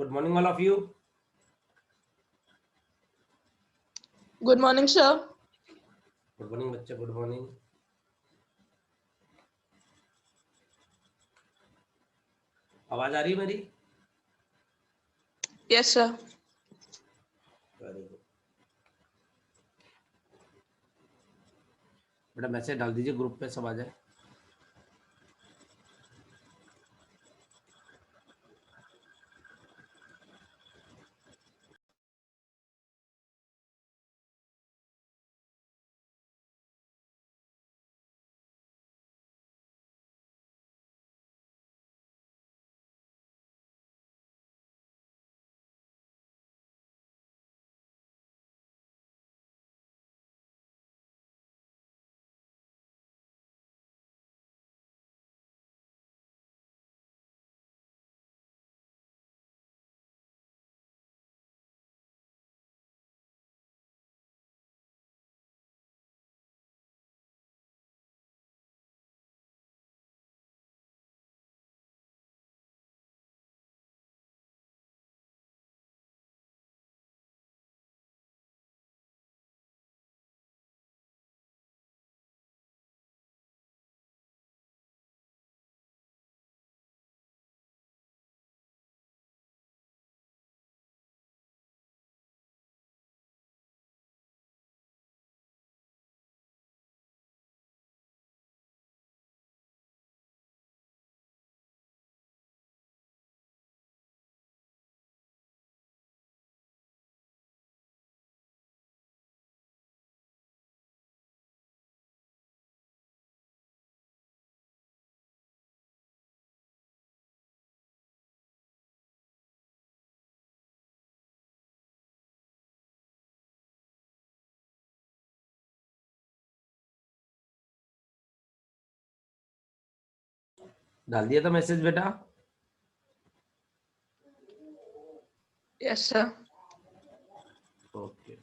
Good morning, all of you. Good morning, sir. Good morning, बच्चे. Good morning. आवाज आ रही है मेरी? Yes, sir. Very good. बेटा मैसेज डाल दीजिए ग्रुप पे, सब आ जाए. डाल दिया था मैसेज बेटा? Yes, sir. ओके.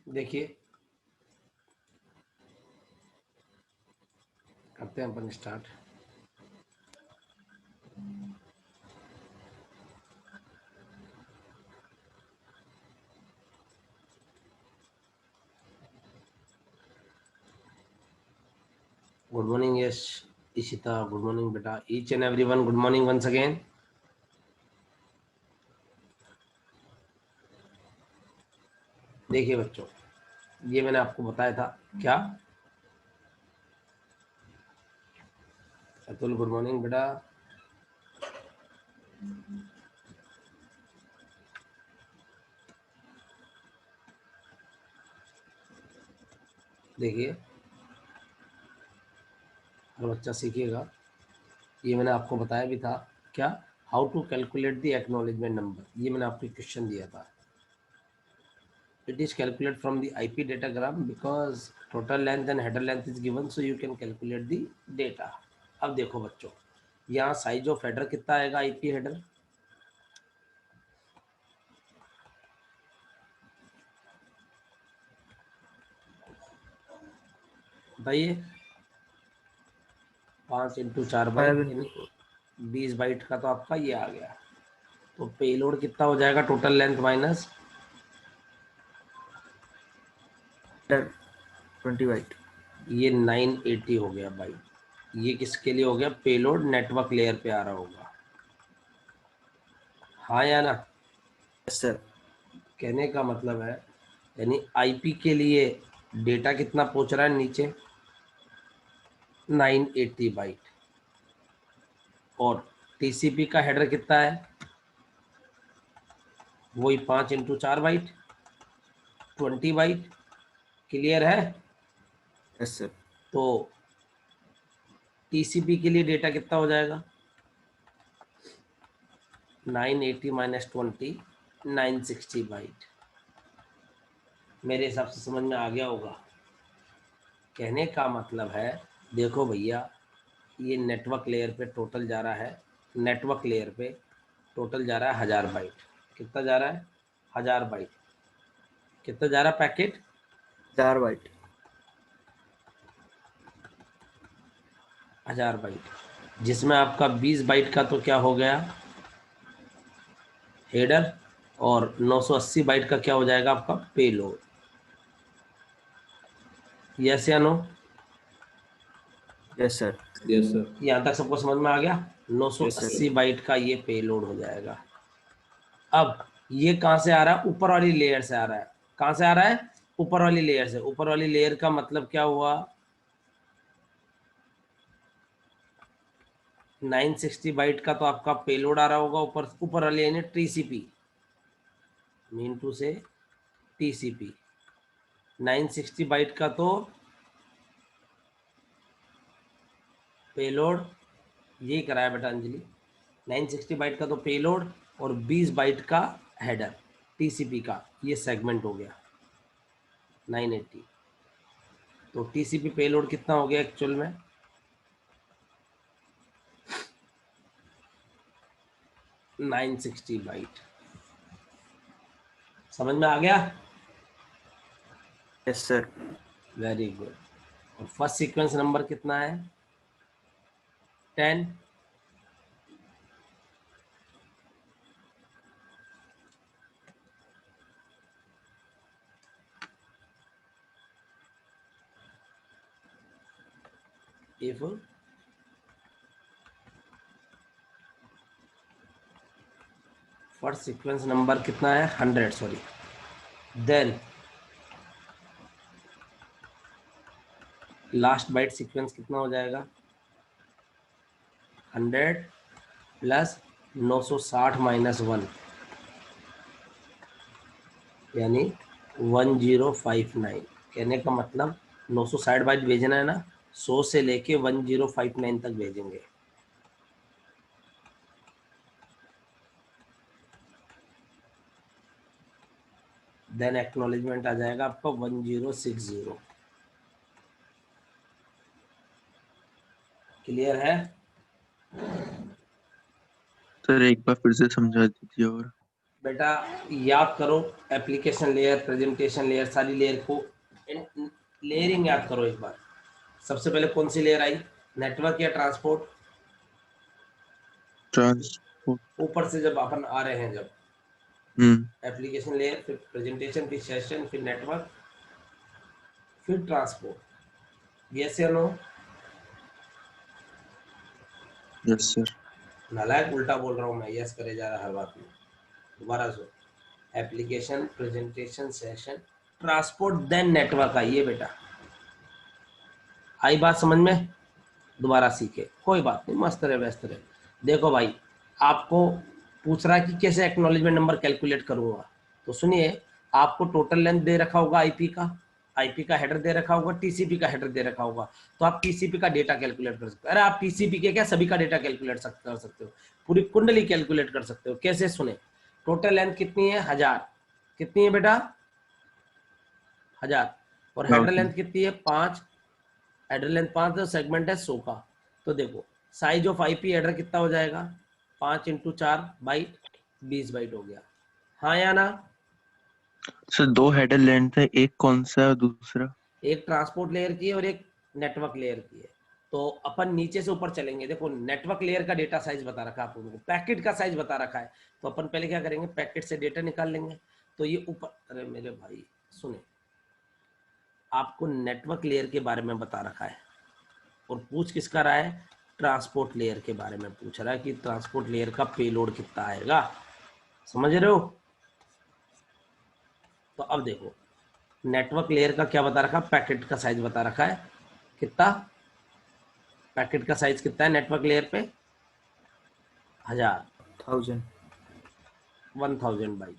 देखिए करते हैं अपन start. Good morning Yash, Ishita. Good morning बेटा. Each and everyone good morning once again. देखिए बच्चों, ये मैंने आपको बताया था. क्या अतुल? गुड मॉर्निंग बेटा. देखिए हर बच्चा सीखिएगा. ये मैंने आपको बताया भी था. क्या? How to calculate the acknowledgement number. ये मैंने आपको क्वेश्चन दिया था. It is calculated from the IP datagram because total length and header length is given, so you can calculate the data. अब देखो बच्चों, यहाँ साइज ऑफ हेडर कितना आएगा? IP हेडर बताइए. 5x4 बाइट, 20 बाइट का तो आपका ये आ गया. तो पेलोड कितना हो जाएगा? Total length minus 20 byte. ये 980 हो गया बाइट. ये किसके लिए हो गया? पेलोड नेटवर्क लेयर पे आ रहा होगा. हाँ या ना? Yes sir. कहने का मतलब है यानी आईपी के लिए डेटा कितना पहुंच रहा है नीचे? 980 बाइट. और टीसीपी का हेडर कितना है? वही 5x4 बाइट, 20 बाइट. क्लियर है? Yes sir. तो टीसीपी के लिए डेटा कितना हो जाएगा? 980 माइनस 20, 960 बाइट। मेरे हिसाब से समझ में आ गया होगा। कहने का मतलब है, देखो भैया, ये नेटवर्क लेयर पे टोटल जा रहा है, नेटवर्क लेयर पे टोटल जा रहा है 1000 बाइट। कितना जा रहा है? 1000 बाइट। कितना जा रहा है पैकेट? 1000 बाइट। 1000 बाइट, जिसमें आपका 20 बाइट का तो क्या हो गया, हेडर, और 980 बाइट का क्या हो जाएगा आपका पेलोड। यस या no? Yes sir. Yes sir. यहाँ तक सबको समझ में आ गया? Yes, 980 बाइट का ये पेलोड हो जाएगा। अब ये कहाँ से आ रहा है? ऊपर वाली लेयर से आ रहा है। कहाँ से आ रहा है? ऊपर वाली लेयर से। ऊपर वाली लेयर का मतलब क्या हुआ? 960 बाइट का तो आपका पेलोड आ रहा होगा ऊपर, ऊपर वाली यानी टीसीपी, मीन टू से टीसीपी। 960 बाइट का तो पेलोड, यही कराया बेटा अंजलि। 960 बाइट का तो पेलोड और 20 बाइट का हेडर टीसीपी का, ये सेगमेंट हो गया 980। तो टीसीपी पेलोड कितना हो गया एक्चुअल में? 960 बाइट। समझ में आ गया? Yes sir. Very good. और फर्स्ट सीक्वेंस नंबर कितना है? 10। if फर्स्ट सीक्वेंस नंबर कितना है? 100, sorry. Then last byte sequence कितना हो जाएगा? 100 प्लस 960 माइनस 1, यानी 1059। कहने का मतलब 960 बाइट भेजना है ना, 100 से लेके 1059 तक भेजेंगे। देन एक्नॉलेजमेंट आ जाएगा आपका 1060। क्लियर है? सर एक बार फिर से समझा दीजिए। और बेटा याद करो, एप्लीकेशन लेयर, प्रेजेंटेशन लेयर, सारी लेयर को लेयरिंग याद करो एक बार। सबसे पहले कौन सी लेयर आई? नेटवर्क या ट्रांसपोर्ट? ट्रांसपोर्ट। ऊपर से जब अपन आ रहे हैं, जब एप्लीकेशन लेयर, फिर प्रेजेंटेशन, फिर सेशन, फिर नेटवर्क, फिर ट्रांसपोर्ट। यस या नो? Yes sir. नालायक, उल्टा बोल रहा हूँ मैं, यस करे जा रहा हर बात में। दोबारा सुन, application, presentation, session, transport, then network आइए बेटा। आई बात समझ में? दोबारा सीखे, कोई बात नहीं, मस्त रहे, व्यस्त रहे। देखो भाई, आपको पूछ रहा है कि कैसे एक्नॉलेजमेंट नंबर कैलकुलेट करूंगा, तो सुनिए, आपको टोटल लेंथ दे रखा होगा आईपी का हेडर दे रखा होगा, टीसीपी का हेडर दे रखा होगा, तो आप टीसीपी का डेटा कैलकुलेट कर सकते हो। अरे आप टीसीपी के क्या, सभी का डेटा कैलकुलेट कर सकते हो, पूरी कुंडली कैलकुलेट कर सकते हो। कैसे? सुने, टोटल लेंथ कितनी है? 1000। कितनी है बेटा? 1000। और हेडर लेंथ कितनी है? 5। हेडर लेंथ 5, तो सेगमेंट है 100 का। तो देखो, साइज ऑफ आईपी हेडर कितना हो जाएगा? 5 × 4 बाइट, 20 बाइट हो गया। हाँ या ना? सर दो हेडर लेंथ है, एक कौन सा है और दूसरा? एक ट्रांसपोर्ट लेयर की है और एक नेटवर्क लेयर की है। तो अपन नीचे से ऊपर चलेंगे। देखो, नेटवर्क लेयर का डेटा साइज बता रखा है आप लोगों को, पैकेट का साइज बता रखा है। तो अपन पहले क्या करेंगे, पैकेट से डेटा निकाल लेंगे। तो ये ऊपर, अरे मेरे भाई सुने, आपको नेटवर्क लेयर के बारे में बता रखा है, और पूछ किसका रहा है? ट्रांसपोर्ट लेयर के बारे में पूछ रहा है कि ट्रांसपोर्ट लेयर का पेलोड कितना आएगा। समझ रहे हो? तो अब देखो, नेटवर्क लेयर का क्या बता रखा? पैकेट का साइज बता रखा है। कितना? पैकेट का साइज कितना है नेटवर्क लेयर पे? 1000, 1000 बाइट।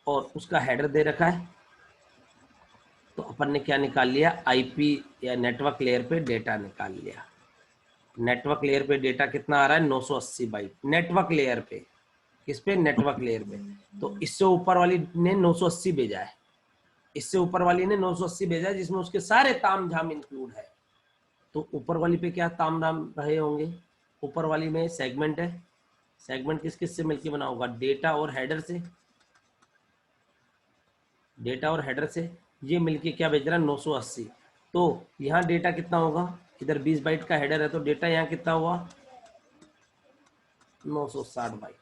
और उसका हेडर दे रखा है। तो अपन ने क्या निकाल लिया? आईपी या नेटवर्क लेयर पे डेटा निकाल लिया। नेटवर्क लेयर पे डेटा कितना आ रहा है 980 बाइट नेटवर्क लेयर पे। किस पे? नेटवर्क लेयर पे। तो इससे ऊपर वाली ने 980 भेजा है, इससे ऊपर वाली ने 980 भेजा है, जिसमें उसके सारे ताम झाम इंक्लूड है। तो ऊपर वाली पे क्या ताम झाम रहे होंगे? ऊपर वाली में सेगमेंट है, सेगमेंट किस किस से मिलकर बना होगा? डेटा और हेडर से, डेटा और हेडर से ये मिलके क्या भेज रहा है 980। तो यहाँ डेटा कितना होगा? इधर 20 बाइट का हेडर है, तो डेटा यहाँ कितना हुआ 960 बाइट।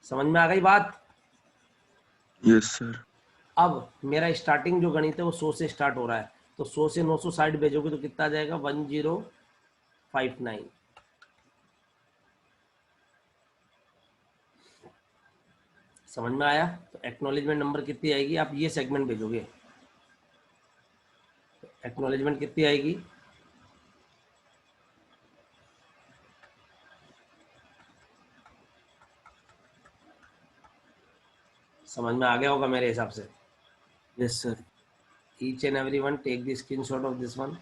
समझ में आ गई बात? Yes sir. अब मेरा स्टार्टिंग जो गणित है वो 100 से स्टार्ट हो रहा है, तो 100 से 960 भेजोगे तो कितना आ जाएगा 1059। समझ में आया? तो एक्नॉलेजमेंट नंबर कितनी आएगी? आप ये सेगमेंट भेजोगे, एक्नॉलेजमेंट कितनी आएगी? समझ में आ गया होगा मेरे हिसाब से। Yes, sir. Each and everyone take the screenshot of this one.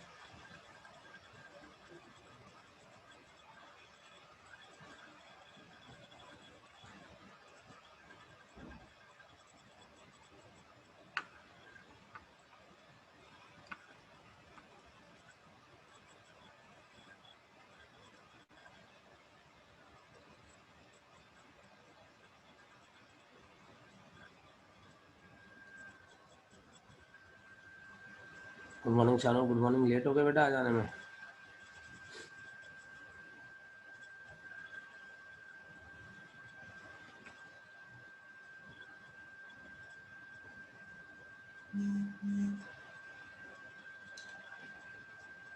Good morning Shanu, good morning. Late हो गए बेटा आ जाने में।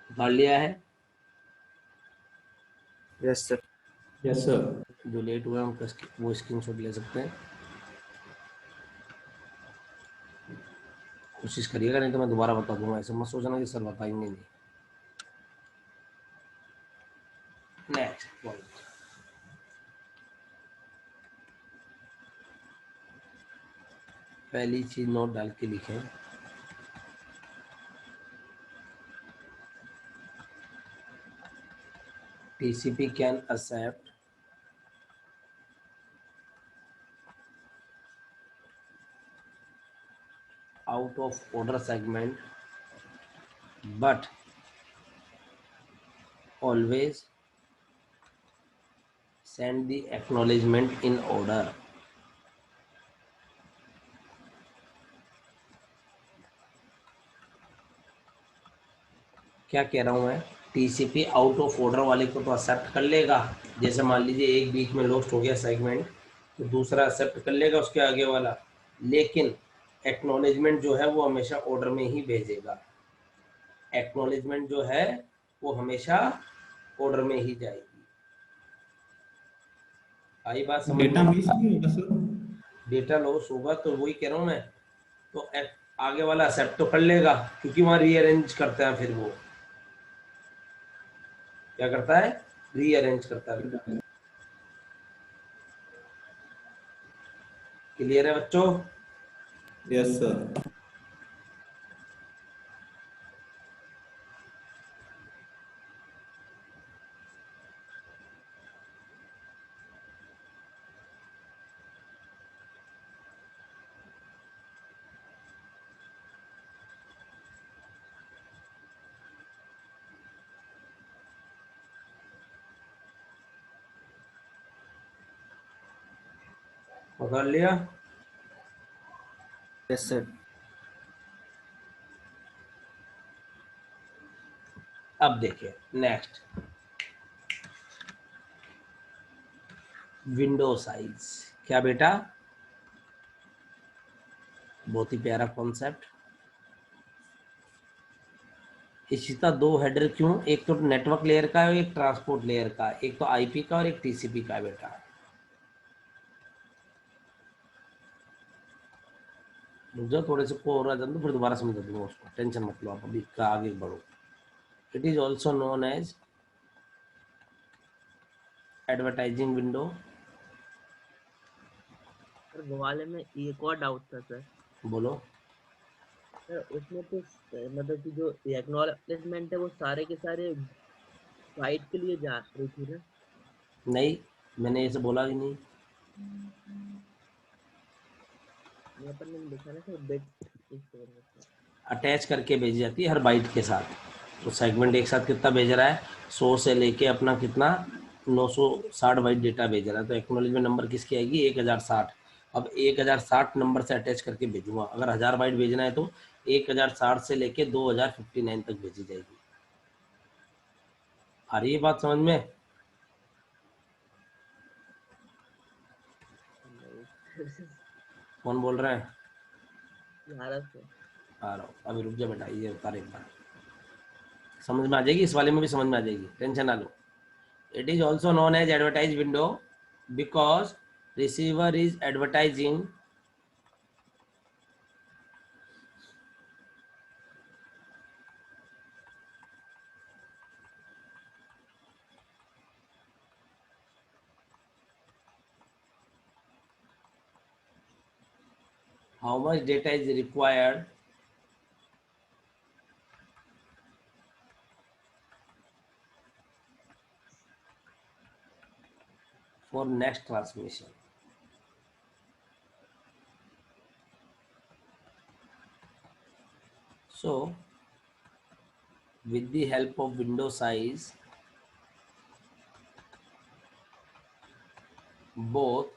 उतार लिया है? Yes, sir. Yes sir. जो लेट हुआ है उनका वो स्क्रीनशॉट ले सकते हैं। कोशिश करिएगा, नहीं तो मैं दोबारा बता दूंगा। ऐसे मत सोचना कि सर बताएंगे नहीं। नेक्स्ट पॉइंट, पहली चीज नोट डाल के लिखें। TCP can accept out of order segment, but always send the acknowledgement in order. क्या कह रहा हूँ मैं? TCP आउट ऑफ ऑर्डर वाले को तो एक्सेप्ट कर लेगा। जैसे मान लीजिए एक बीच में लॉस्ट हो गया सेगमेंट, तो दूसरा एक्सेप्ट कर लेगा उसके आगे वाला, लेकिन एक्नॉलेजमेंट जो है वो हमेशा ऑर्डर में ही भेजेगा। एक्नॉलेजमेंट जो है वो हमेशा ऑर्डर में ही जाएगी। आई बात समझ डेटा में? मिस नहीं होगा सर? डेटा लॉस होगा तो वही कह रहा हूँ मैं, तो आगे वाला एक्सेप्ट तो कर लेगा, क्योंकि वहाँ रीअरेंज करता है। फिर वो क्या करता है? रीअरेंज करता है। क्लियर है बच्चों? Yes sir. पकड़ लिया? Yes, sir. अब देखिए नेक्स्ट, विंडो साइज। क्या बेटा? बहुत ही प्यारा कॉन्सेप्ट। इसका दो हेडर क्यों? एक तो नेटवर्क लेयर का है, एक ट्रांसपोर्ट लेयर का, एक तो आईपी का और एक टीसीपी का बेटा। रुक जाओ थोड़े से को और आ जाए, फिर दोबारा समझा दूंगा उसको, टेंशन मत लो आप, अभी का आगे बढ़ो। It is also known as advertising window. Sir वो वाले में एक और डाउट था सर। बोलो। सर उसमें तो मतलब कि जो एक्नॉलेजमेंट है वो सारे के सारे वाइट के लिए जा रही थी ना। नहीं, मैंने ऐसे बोला ही नहीं। यहाँ पर मैंने देखा ना सर, बिट स्टोर में। अटैच करके भेजी जाती है हर बाइट के साथ। तो सेगमेंट एक साथ कितना भेज रहा है, 100 से लेके अपना कितना 960 बाइट डेटा भेज रहा है। तो एक्नॉलेजमेंट नंबर किसकी आएगी, 1060। अब 1060 नंबर से अटैच करके भेजूंगा। अगर 1000 बाइट भेजना है तो 1060 से लेके 2059 तक भेजी जाएगी। आ रही है बात समझ में? कौन बोल रहे हैं? भारत से। आ रहा हूँ, अभी रुक जा बेटा, ये उतार एक बार, समझ में आ जाएगी। इस वाले में भी समझ में आ जाएगी, टेंशन ना लो। It is also known as advertise window because receiver is advertising how much data is required for next transmission. So with the help of window size, both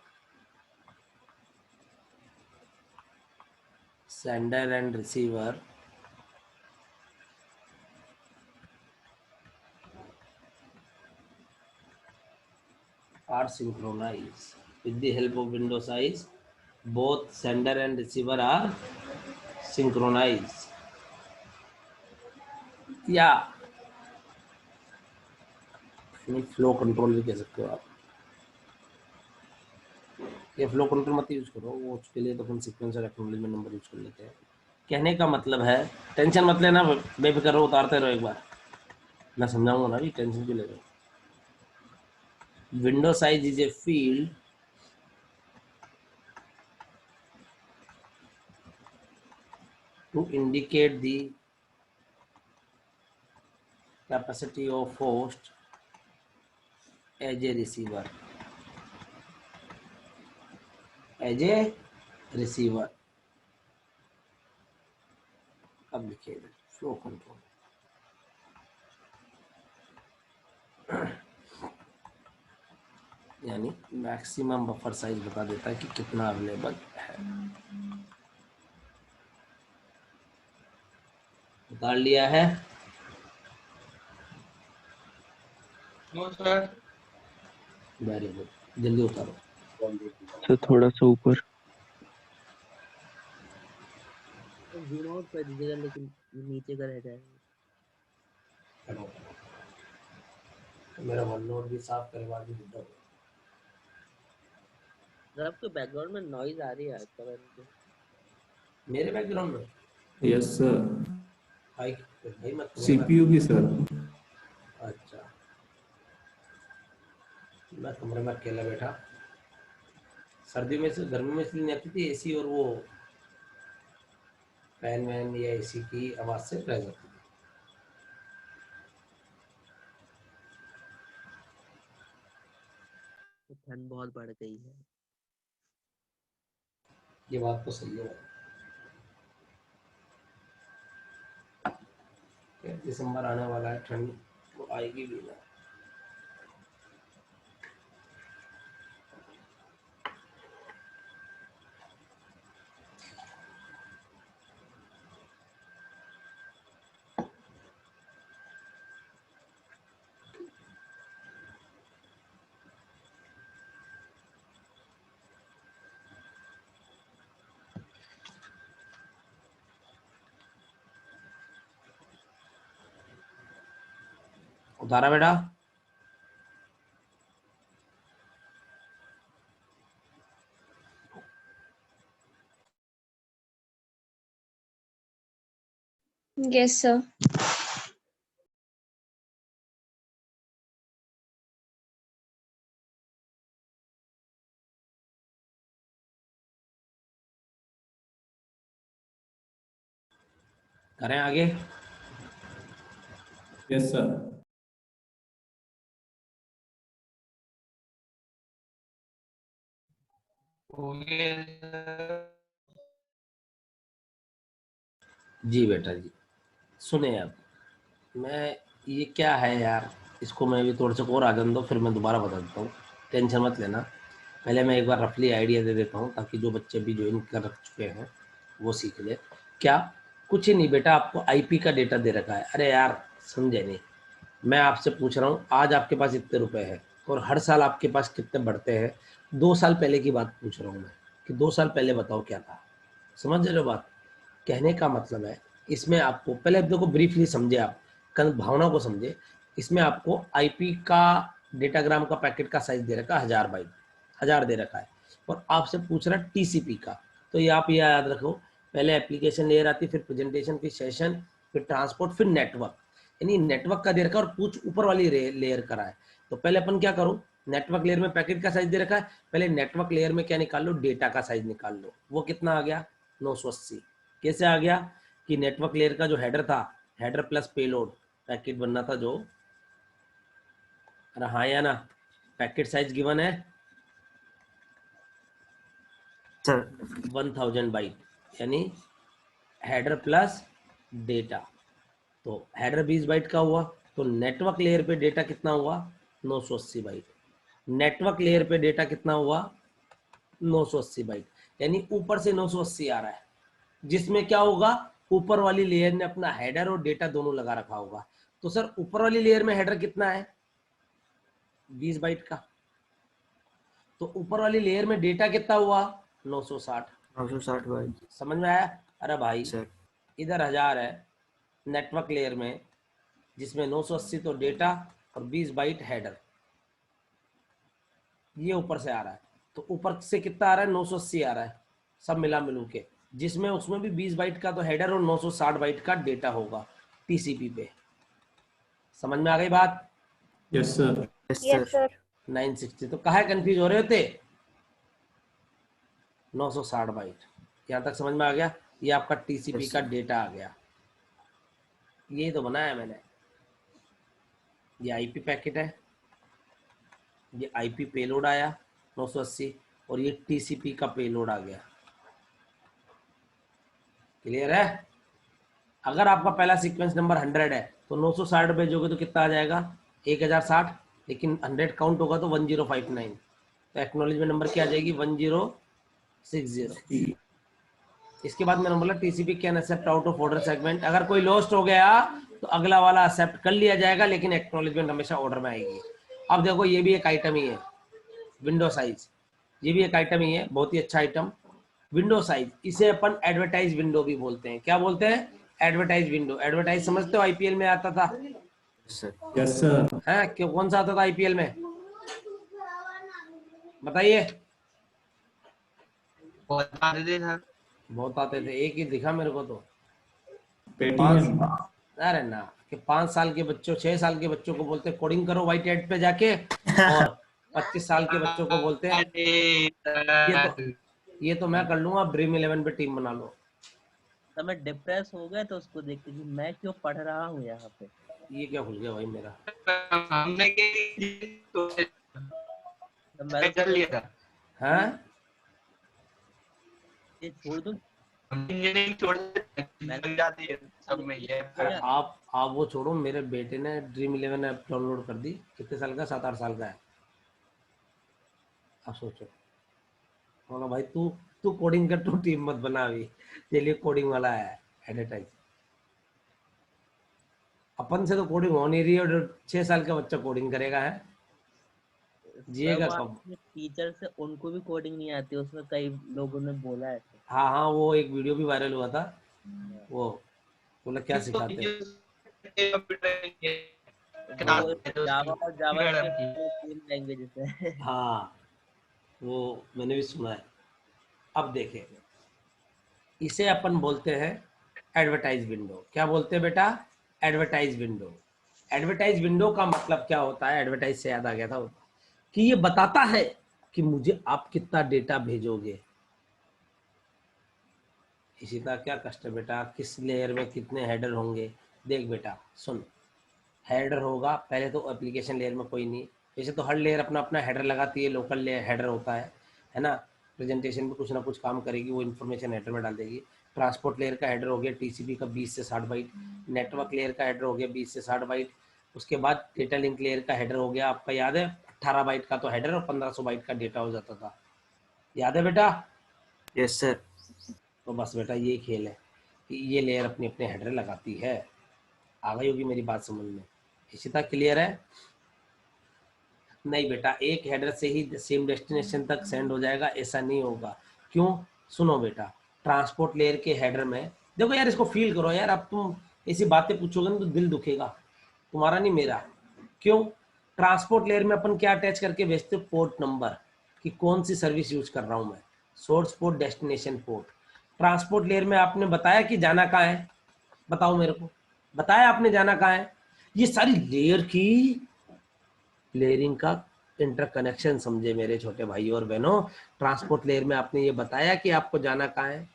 sender and receiver are synchronized. With the help of window size, both sender and receiver are synchronized. या flow control भी कह सकते हो आप। ये flow control मत use करो, वो उसके लिए तो अपन सीक्वेंसर एक्नॉलेजमेंट नंबर यूज कर लेते हैं। कहने का मतलब है, टेंशन मत लेना, बेफिक्र रहो, उतारते रहो एक बार, मैं समझाऊंगा ना भी, टेंशन क्यों ले रहे हो। Window size is a field to indicate the capacity of host as a receiver. As a receiver. अब लिखिए फ्लो कंट्रोल। यानी मैक्सिमम बफर साइज बता देता है कि कितना अवेलेबल है। उतार लिया है? No sir. वेरी गुड, जल्दी उतारो। सर थोड़ा सा ऊपर। जूम आउट कर दीजिएगा, लेकिन ये नीचे का रह जाएगा। तो मेरा वन नोट भी साफ करवा दी। सर आपके बैकग्राउंड में नॉइज आ रही है आज का। मेरे बैकग्राउंड में यस सर। भाई भाई मत करो। सीपीयू की सर। अच्छा, मैं कमरे में अकेला बैठा, सर्दी में से गर्मी में इसलिए नहीं आती थी एसी और वो फैन वैन या एसी की आवाज से रह जाती थी। तो ठंड बहुत बढ़ गई है। ये बात तो सही है। दिसंबर आने वाला है, ठंड तो आएगी भी ना। उतारा बेटा? Yes, sir. करें आगे? Yes sir. हो गया सर। जी बेटा जी, सुने अब मैं, ये क्या है यार, इसको मैं भी थोड़े से और आगे दो, फिर मैं दोबारा बता देता हूँ, टेंशन मत लेना। पहले मैं एक बार रफली आइडिया दे देता हूँ ताकि जो बच्चे भी ज्वाइन कर रख चुके हैं वो सीख ले। क्या, कुछ ही नहीं बेटा, आपको आईपी का डेटा दे रखा है। अरे यार समझे नहीं, मैं आपसे पूछ रहा हूँ आज आपके पास इतने रुपए हैं और हर साल आपके पास कितने बढ़ते हैं। 2 साल पहले की बात पूछ रहा हूँ मैं कि 2 साल पहले बताओ क्या था। समझ रहे हो बात? कहने का मतलब है, इसमें आपको पहले देखो ब्रीफली समझे आप, भावना को समझे। इसमें आपको आईपी का डेटाग्राम का पैकेट का साइज दे रखा है 1000 बाइट, 1000 दे रखा है, और आपसे पूछ रहा है टीसीपी का। तो ये आप ये याद रखो, पहले एप्लीकेशन लेयर आती, फिर प्रेजेंटेशन, फिर सेशन, फिर ट्रांसपोर्ट, फिर नेटवर्क। यानी नेटवर्क का दे रखा है और पूछ ऊपर वाली लेयर करा है। तो पहले अपन क्या करो, नेटवर्क लेयर में पैकेट का साइज दे रखा है, पहले नेटवर्क लेयर में क्या निकाल लो, डेटा का साइज निकाल लो। वो कितना आ गया, 980। कैसे आ गया कि नेटवर्क लेयर का जो हेडर था, हेडर प्लस पेलोड पैकेट बनना था जो, अरे हाँ या ना, पैकेट साइज गिवन है सर 1000 बाइट, यानी हेडर प्लस डेटा। तो हेडर 20 बाइट का हुआ, तो नेटवर्क लेयर पे डेटा कितना हुआ, 980 बाइट। नेटवर्क लेयर पे डेटा कितना हुआ, 980 बाइट, यानी ऊपर से 980 आ रहा है, जिसमें क्या होगा, ऊपर वाली लेयर ने अपना हेडर और डेटा दोनों लगा रखा होगा। तो सर ऊपर वाली लेयर में हेडर कितना है, 20 बाइट का, तो ऊपर वाली लेयर में डेटा कितना हुआ, 960। 960 बाइट। समझ में आया? अरे भाई सर इधर 1000 है नेटवर्क लेयर में, जिसमें 980 तो डेटा और 20 बाइट हेडर, ये ऊपर से आ रहा है। तो ऊपर से कितना आ रहा है, 980 आ रहा है, सब मिला मिलू के, जिसमें उसमें भी 20 बाइट का तो हेडर और 960 बाइट का डेटा होगा टीसीपी पे। समझ में आ गई बात? Yes sir. Yes Yes, sir. sir. 960, तो कहाँ कंफ्यूज हो रहे होते, 960 बाइट। यहाँ तक समझ में आ गया? ये आपका टीसीपी Yes, का sir. डेटा आ गया, यही तो बनाया मैंने। ये आईपी पैकेट है, ये आईपी पेलोड आया 980, और ये टीसीपी का पेलोड आ गया। क्लियर है? अगर आपका पहला सीक्वेंस नंबर 100 है तो 960 भेजोगे तो कितना आ जाएगा, 1060, लेकिन 100 काउंट होगा तो 1059, तो एक्नॉलेजमेंट नंबर क्या आ जाएगी, 1060। इसके बाद मैंने बोला TCP can accept out of order segment, अगर कोई लॉस्ट हो गया तो अगला वाला एक्सेप्ट कर लिया जाएगा, लेकिन एक्नॉलेजमेंट हमेशा ऑर्डर में आएगी। अब देखो ये भी एक आइटम ही है, विंडो साइज, ये भी एक आइटम ही है, बहुत ही अच्छा आइटम। विंडो साइज, इसे अपन एडवर्टाइज विंडो भी बोलते हैं। क्या बोलते हैं, एडवर्टाइज विंडो। एडवर्टाइज समझते हो, आईपीएल में आता था, सर यस सर। है क्यों, कौन सा आता था आईपीएल में, बताइए? बता दे सर। बहुत आते थे, एक ही दिखा मेरे को तो। पेटीएम। अरे ना, कि 5 साल के बच्चों, 6 साल के बच्चों को बोलते कोडिंग करो व्हाइट हेड पे जाके, और 25 साल के बच्चों को बोलते हैं ये तो मैं कर लूंगा, ड्रीम 11 पे टीम बना लो। तो मैं डिप्रेस हो गया तो उसको देख के कि मैं क्यों पढ़ रहा हूँ यहाँ पे। ये क्या खुल गया भाई मेरा, हमने तो मैं कर लिया था। हैं? ये छोड़ दूँ। हम इंजीनियरिंग छोड़ लग जाती है सब में ये। अरे आप वो छोड़ो, मेरे बेटे ने ड्रीम 11 ऐप डाउनलोड कर दी, कितने साल का, 7-8 साल का है। अब सोचो, बोला भाई तू तू कोडिंग कर, तू टीम मत बना अभी, तेरे लिए कोडिंग वाला है एडवर्टाइज। अपन से तो कोडिंग हो नहीं रही है, और 6 साल का बच्चा कोडिंग करेगा, है जिएगा कब? टीचर से उनको भी कोडिंग नहीं आती, उसमें कई लोगों ने बोला है। हाँ हाँ, वो एक वीडियो भी वायरल हुआ था, वो बोला क्या सिखाते हैं। जावा और जावास्क्रिप्ट लैंग्वेजेस है। हाँ वो मैंने भी सुना है। अब देखें, इसे अपन बोलते हैं एडवर्टाइज विंडो। क्या बोलते हैं बेटा, एडवर्टाइज विंडो। एडवर्टाइज विंडो का मतलब क्या होता है, एडवर्टाइज से याद आ गया था कि ये बताता है कि मुझे आप कितना डेटा भेजोगे। इसी तरह क्या कष्ट है बेटा, किस लेयर में कितने हेडर होंगे। देख बेटा सुन, हेडर होगा पहले तो एप्लीकेशन लेयर में कोई नहीं, वैसे तो हर लेयर अपना अपना हेडर लगाती है, लोकल लेयर हेडर होता है ना। प्रेजेंटेशन में कुछ ना कुछ काम करेगी, वो इन्फॉर्मेशन हेडर में डाल देगी। ट्रांसपोर्ट लेयर का हेडर हो गया टीसीपी का 20 से 60 बाइट, नेटवर्क लेयर का हेडर हो गया 20 से 60 बाइट, उसके बाद डेटा लिंक लेयर का हेडर हो गया, आपका याद है 18 बाइट का तो हेडर और 1500 बाइट का डेटा हो जाता था, याद है बेटा? Yes sir. तो बस बेटा ये खेल है कि ये लेयर अपने अपने हेडर लगाती है। आ गई होगी मेरी बात समझ में? इशिता क्लियर है? नहीं बेटा, एक हेडर से ही सेम डेस्टिनेशन तक सेंड हो जाएगा ऐसा नहीं होगा। क्यों? सुनो बेटा, ट्रांसपोर्ट लेयर के हेडर में देखो यार, इसको फील करो यार, अब तुम ऐसी बातें पूछोगे ना तो दिल दुखेगा तुम्हारा, नहीं मेरा। क्यों? ट्रांसपोर्ट लेयर में अपन क्या अटैच करके भेजते हो? पोर्ट नंबर, कि कौन सी सर्विस यूज कर रहा हूं मैं, source port, destination port. Transport layer में आपने बताया कि जाना कहाँ है, बताओ मेरे को, बताया आपने जाना कहाँ है? ये सारी लेयर की लेयरिंग का इंटरकनेक्शन समझे मेरे छोटे भाइयों और बहनों। ट्रांसपोर्ट लेयर में आपने ये बताया कि आपको जाना कहाँ है?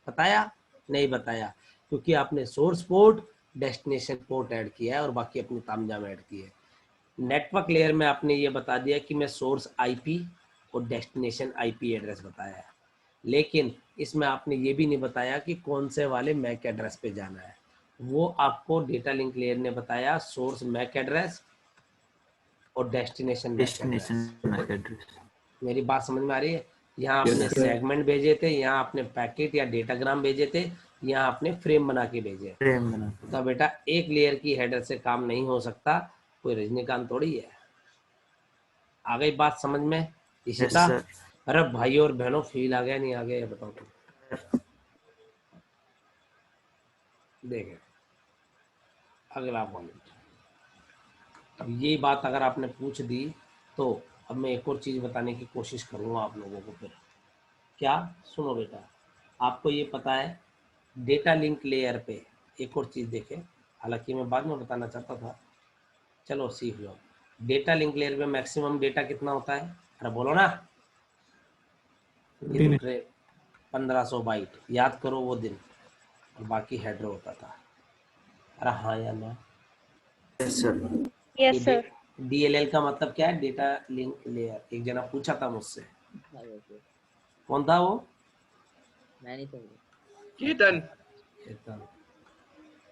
बताया? नहीं बताया, क्योंकि आपने source port, destination port add किया है और बाकी अपनी तामझाम ऐड की है। नेटवर्क लेयर में आपने ये बता दिया कि मैं सोर्स आईपी और डेस्टिनेशन आईपी एड्रेस बताया है, लेकिन इसमें आपने ये भी नहीं बताया कि कौन से वाले मैक एड्रेस पे जाना है। वो आपको डेटा लिंक लेयर ने बताया, सोर्स मैक एड्रेस और destination MAC destination address. MAC address. मेरी बात समझ में आ रही है? यहाँ Yes, आपने sir. सेगमेंट भेजे थे, यहाँ आपने पैकेट या डेटाग्राम भेजे थे, यहाँ आपने फ्रेम बना के भेजे। फ्रेम बना। तो बेटा एक लेयर की हेडर से काम नहीं हो सकता, कोई रजनीकांत थोड़ी है। आ गई बात समझ में यस इशिता? सर। अरे भाइयों और बहनों, फील आ गया नहीं आ गया ये बताओ तुम? देखे अगला पॉइंट, अब ये बात अगर आपने पूछ दी तो अब मैं एक और चीज़ बताने की कोशिश करूँगा आप लोगों को। फिर क्या? सुनो बेटा, आपको ये पता है डेटा लिंक लेयर पे एक और चीज़ देखें, हालांकि मैं बाद में बताना चाहता था, चलो सीख लो। डेटा लिंक लेयर पे मैक्सिमम डेटा कितना होता है? अरे बोलो ना, ये तो 1500 बाइट, याद करो वो दिन, और बाकी हेडर होता था। अरे हाँ या ना? Yes sir. Yes, sir. DLL का मतलब क्या है? Data link layer. एक जना पूछा था मुझसे, हाँ वैसे कौन था वो? मैं नहीं समझा। चेतन। चेतन।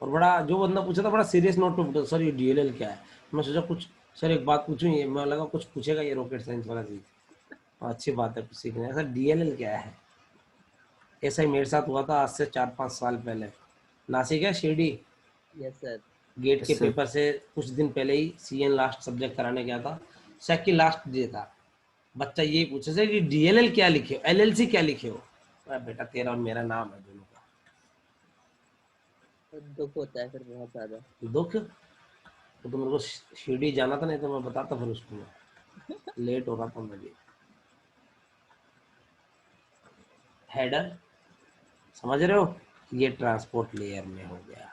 और बड़ा जो बंदा पूछा था बड़ा सीरियस नोट पे पूछा, सर ये डीएलएल क्या है? मैं सोचा कुछ, सर एक बात पूछूं, ये मैं लगा कुछ पूछेगा ये रॉकेट साइंस वाला चीज। अच्छी बात है सीखने। सर डीएलएल क्या है? ऐसा ही मेरे साथ हुआ था आज से 4-5 साल पहले, नासिक है शिरडी, यस सर। गेट के Yes, sir. पेपर से कुछ दिन पहले ही सीएन लास्ट सब्जेक्ट कराने गया था, सेकंड लास्ट डे था। बच्चा यही पूछे सर कि डीएलएल क्या लिखे हो, एलएलसी क्या लिखे हो? अरे बेटा तेरा और मेरा नाम है दोनों का। तो दुख होता है फिर बहुत ज्यादा। दुख? तो मेरे को शिरडी जाना था, नहीं तो मैं बताता फिर उसको, मैं लेट हो रहा था मैं भी। हेडर समझ रहे हो? ये ट्रांसपोर्ट लेयर में हो गया,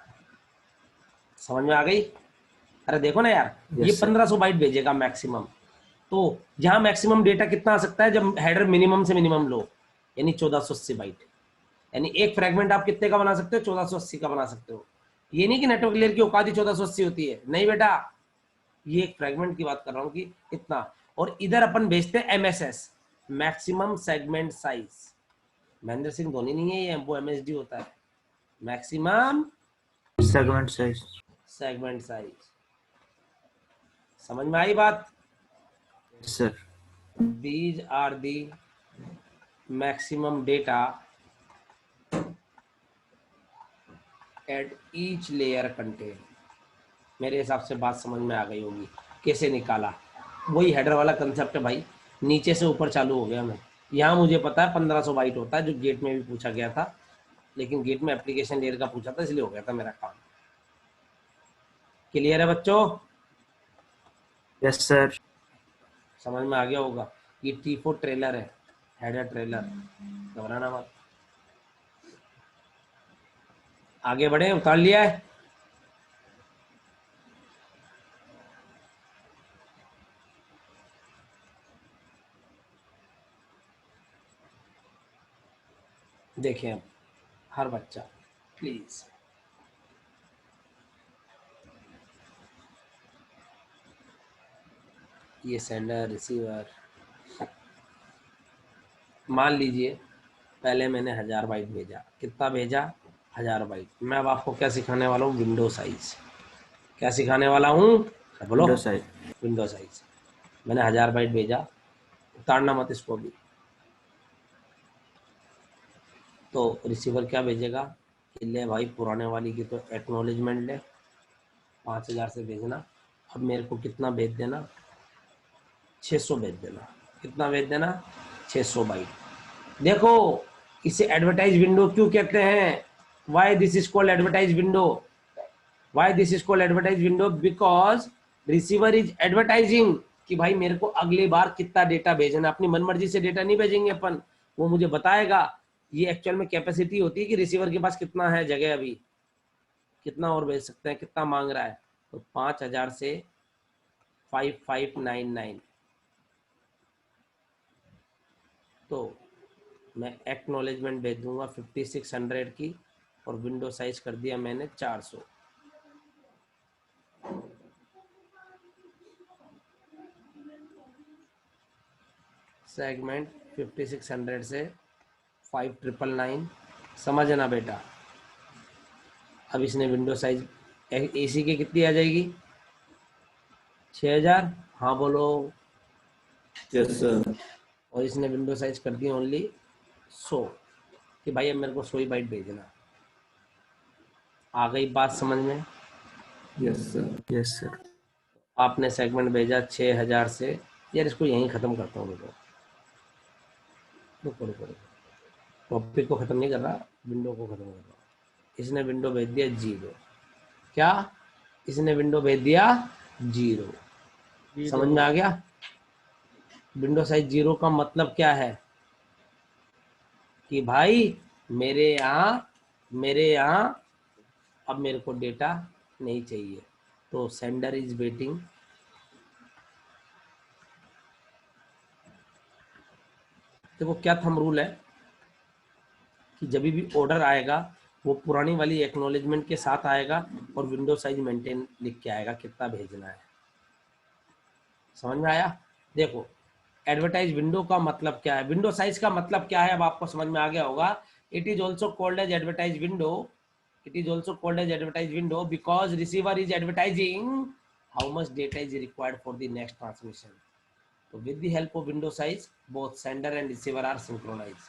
समझ में आ गई? अरे देखो ना यार, ये Yes, sir. 1500 बाइट भेजेगा मैक्सिमम, तो यहाँ मैक्सिमम डेटा कितना आ सकता है जब हेडर मिनिमम से मिनिमम लो, यानी 1480 बाइट। यानी एक फ्रेगमेंट आप कितने का बना सकते हो? 1480 का बना सकते हो। ये नहीं कि नेटवर्क लेयर की औकात ही 1480 होती है, नहीं बेटा, ये एक फ्रेगमेंट की बात कर रहा हूँ कि इतना। और इधर अपन भेजते हैं MSS, maximum segment size. Mahendra Singh Dhoni नहीं है ये, वो एमएसडी होता है, maximum segment size. Segment size. समझ में आई बात? Yes sir. These are the maximum data at each layer contain। मेरे हिसाब से बात समझ में आ गई होगी कैसे निकाला। वही हेडर वाला कंसेप्ट है भाई, नीचे से ऊपर चालू हो गया मैं। यहाँ मुझे पता है 1500 बाइट होता है, जो गेट में भी पूछा गया था, लेकिन गेट में एप्लीकेशन लेयर का पूछा था इसलिए हो गया था मेरा काम। क्लियर है बच्चों? Yes sir. समझ में आ गया होगा। ये T4 ट्रेलर है, हेडर ट्रेलर, घबराना मत। आगे बढ़े, उतार लिया है? देखें अब हर बच्चा प्लीज, ये सेंडर रिसीवर, मान लीजिए पहले मैंने 1000 बाइट भेजा, कितना भेजा 1000 बाइट। मैं अब आपको क्या सिखाने वाला हूँ, विंडो साइज। क्या सिखाने वाला हूँ, बोलो, विंडो साइज। Window size. मैंने 1000 बाइट भेजा, उतारना मत इसको भी। तो रिसीवर क्या भेजेगा कि ले भाई पुराने वाली की तो एक्नॉलेजमेंट ले, 5000 से भेजना, अब मेरे को कितना भेज देना, 600 भेज देना। कितना भेज देना, 600 बाइट। देखो इसे एडवर्टाइज विंडो क्यों कहते हैं, why this is called advertise window, why this is called advertise window, because receiver is advertising कि भाई मेरे को अगली बार कितना डेटा भेजना। अपनी मनमर्जी से डेटा नहीं भेजेंगे अपन, वो मुझे बताएगा। ये एक्चुअल में कैपेसिटी होती है कि रिसीवर के पास कितना है जगह, अभी कितना और भेज सकते हैं, कितना मांग रहा है। तो 5000 से 5599, तो मैं एक्नॉलेजमेंट भेज दूंगा 5600 की, और विंडो साइज कर दिया मैंने 400। सेगमेंट 5600 से 5999, समझना बेटा। अब इसने विंडो साइज एसी की कितनी आ जाएगी, 6000, हाँ बोलो। Yes, sir. और इसने विंडो साइज कर दी ओनली 100 कि भाई अब मेरे को 100 ही बाइट भेजना। आ गई बात समझ में। Yes, sir. Yes sir. आपने सेगमेंट भेजा 6000 से, यार इसको यहीं ख़त्म करता हूँ। रुको रुको रुको, टॉपिक को ख़त्म नहीं कर रहा, विंडो को ख़त्म कर रहा हूँ। इसने विंडो भेज दिया 0, क्या इसने विंडो भेज दिया 0, समझ में आ गया। विंडो साइज 0 का मतलब क्या है कि भाई मेरे यहाँ अब मेरे को डेटा नहीं चाहिए। तो सेंडर इज वेटिंग, देखो क्या थंब रूल है कि जब भी ऑर्डर आएगा वो पुरानी वाली एक्नॉलेजमेंट के साथ आएगा और विंडो साइज मेंटेन लिख के आएगा कितना भेजना है। समझ में आया। देखो एडवर्टाइज विंडो का मतलब क्या है, विंडो साइज का मतलब क्या है, अब आपको समझ में आ गया होगा। It is also called as advertise window, it is also called as advertised window because receiver is advertising how much data is required for the next transmission. So with the help of window size both sender and receiver are synchronized.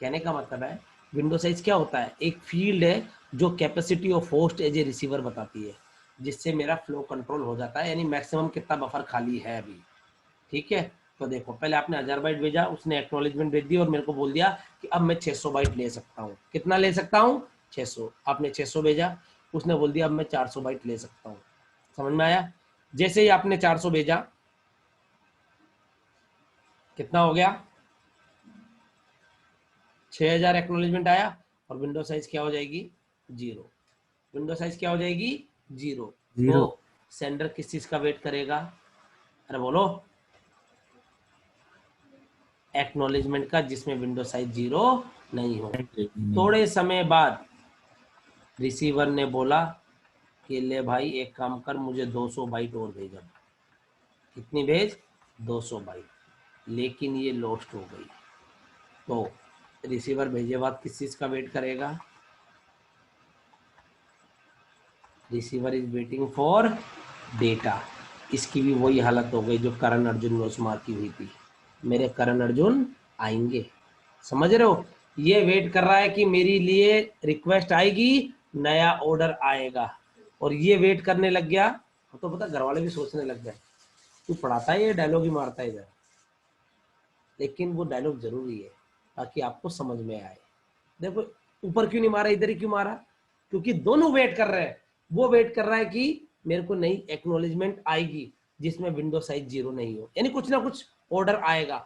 कहने का मतलब है window size क्या होता है, एक field है जो capacity of host as a receiver बताती है, जिससे मेरा फ्लो कंट्रोल हो जाता है, यानी मैक्सिमम कितना बफर खाली है अभी। ठीक है, तो देखो पहले आपने 1000 बाइट भेजा, उसने एक्नॉलेजमेंट भेज दी और मेरे को बोल दिया कि अब मैं 600 बाइट ले सकता हूँ। कितना ले सकता हूँ, 600। आपने 600 भेजा, उसने बोल दिया अब मैं 400 बाइट ले सकता हूँ। समझ में आया। जैसे ही आपने 400 भेजा, कितना हो गया, 6000 एक्नॉलेजमेंट आया और विंडो साइज क्या हो जाएगी 0। विंडो साइज क्या हो जाएगी 0। तो सेंडर किस चीज का वेट करेगा, अरे बोलो, एक्नॉलेजमेंट का, जिसमें विंडो साइज 0 नहीं हो। थोड़े समय बाद रिसीवर ने बोला कि ले भाई एक काम कर, मुझे 200 बाइट और भेजा। कितनी भेज, 200 बाइट, लेकिन ये लॉस्ट हो गई। तो रिसीवर भेजे बाद किस चीज का वेट करेगा, receiver is waiting for data. इसकी भी वही हालत हो गई जो करण अर्जुन रोजमार की हुई थी, मेरे करण अर्जुन आएंगे। समझ रहे हो, ये वेट कर रहा है कि मेरी लिए रिक्वेस्ट आएगी, नया ऑर्डर आएगा, और ये वेट करने लग गया। तो पता घर वाले भी सोचने लग गए तू पढ़ाता है ये डायलॉग ही मारता है इधर, लेकिन वो डायलॉग जरूरी है ताकि आपको समझ में आए। देखो ऊपर क्यों नहीं मारा, इधर ही क्यों मारा, क्योंकि दोनों वेट कर रहे हैं। वो वेट कर रहा है कि मेरे को नई एक्नॉलेजमेंट आएगी जिसमें विंडो साइज 0 नहीं हो, यानी कुछ ना कुछ ऑर्डर आएगा।